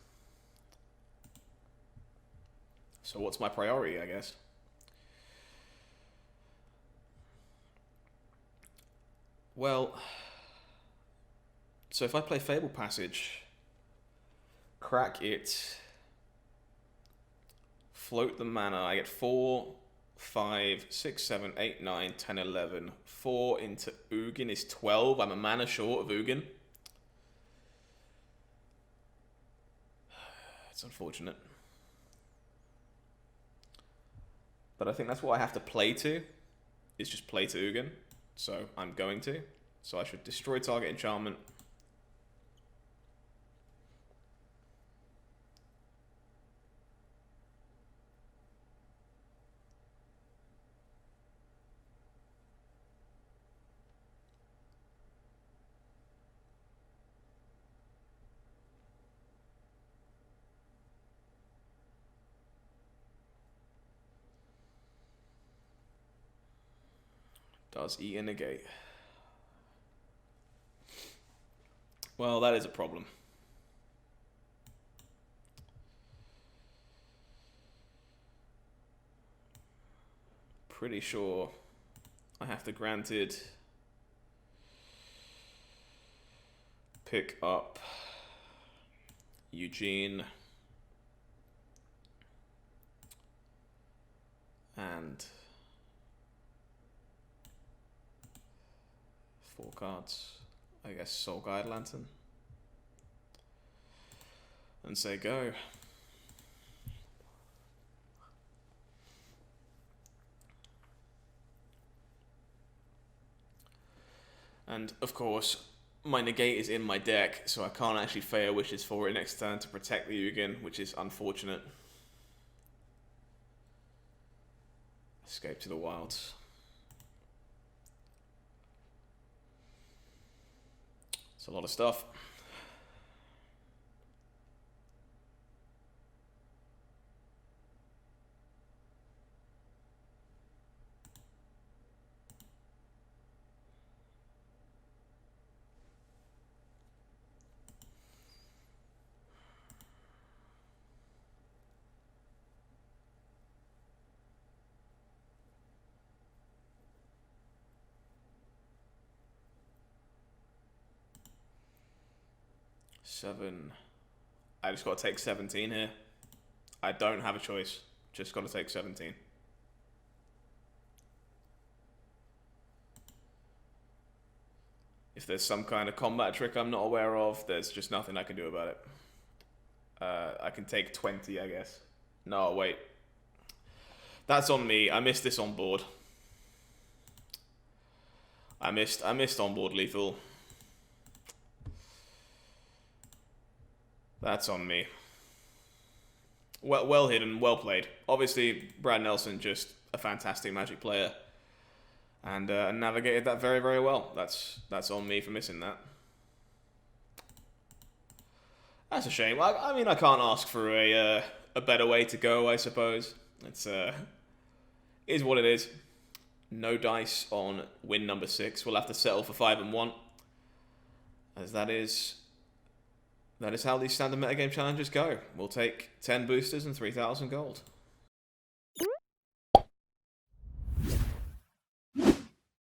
So what's my priority, I guess? Well, so if I play Fable Passage, crack it, float the mana, I get 4, 5, 6, 7, 8, 9, 10, 11. 4 into Ugin is 12. I'm a mana short of Ugin. It's unfortunate. But I think that's what I have to play to, is just play to Ugin. So I'm going to. So I should destroy target enchantment. Does eat and negate. Well, that is a problem. Pretty sure I have to granted pick up Eugene and 4 cards. I guess Soul Guide Lantern. And say go. And of course, my negate is in my deck, so I can't actually Fey Wishes for it next turn to protect the Ugin, which is unfortunate. Escape to the Wilds. It's a lot of stuff. Seven. I just got to take 17 here. I don't have a choice. Just got to take 17. If there's some kind of combat trick I'm not aware of, there's just nothing I can do about it. I can take 20, I guess. No, wait. That's on me. I missed this on board. I missed on board lethal. That's on me. Well hidden, well played. Obviously, Brad Nelson, just a fantastic Magic player. And navigated that very, very well. That's on me for missing that. That's a shame. I mean, I can't ask for a better way to go, I suppose. It's is what it is. No dice on win number 6. We'll have to settle for 5 and 1. As that is how these standard metagame challenges go. We'll take 10 boosters and 3,000 gold.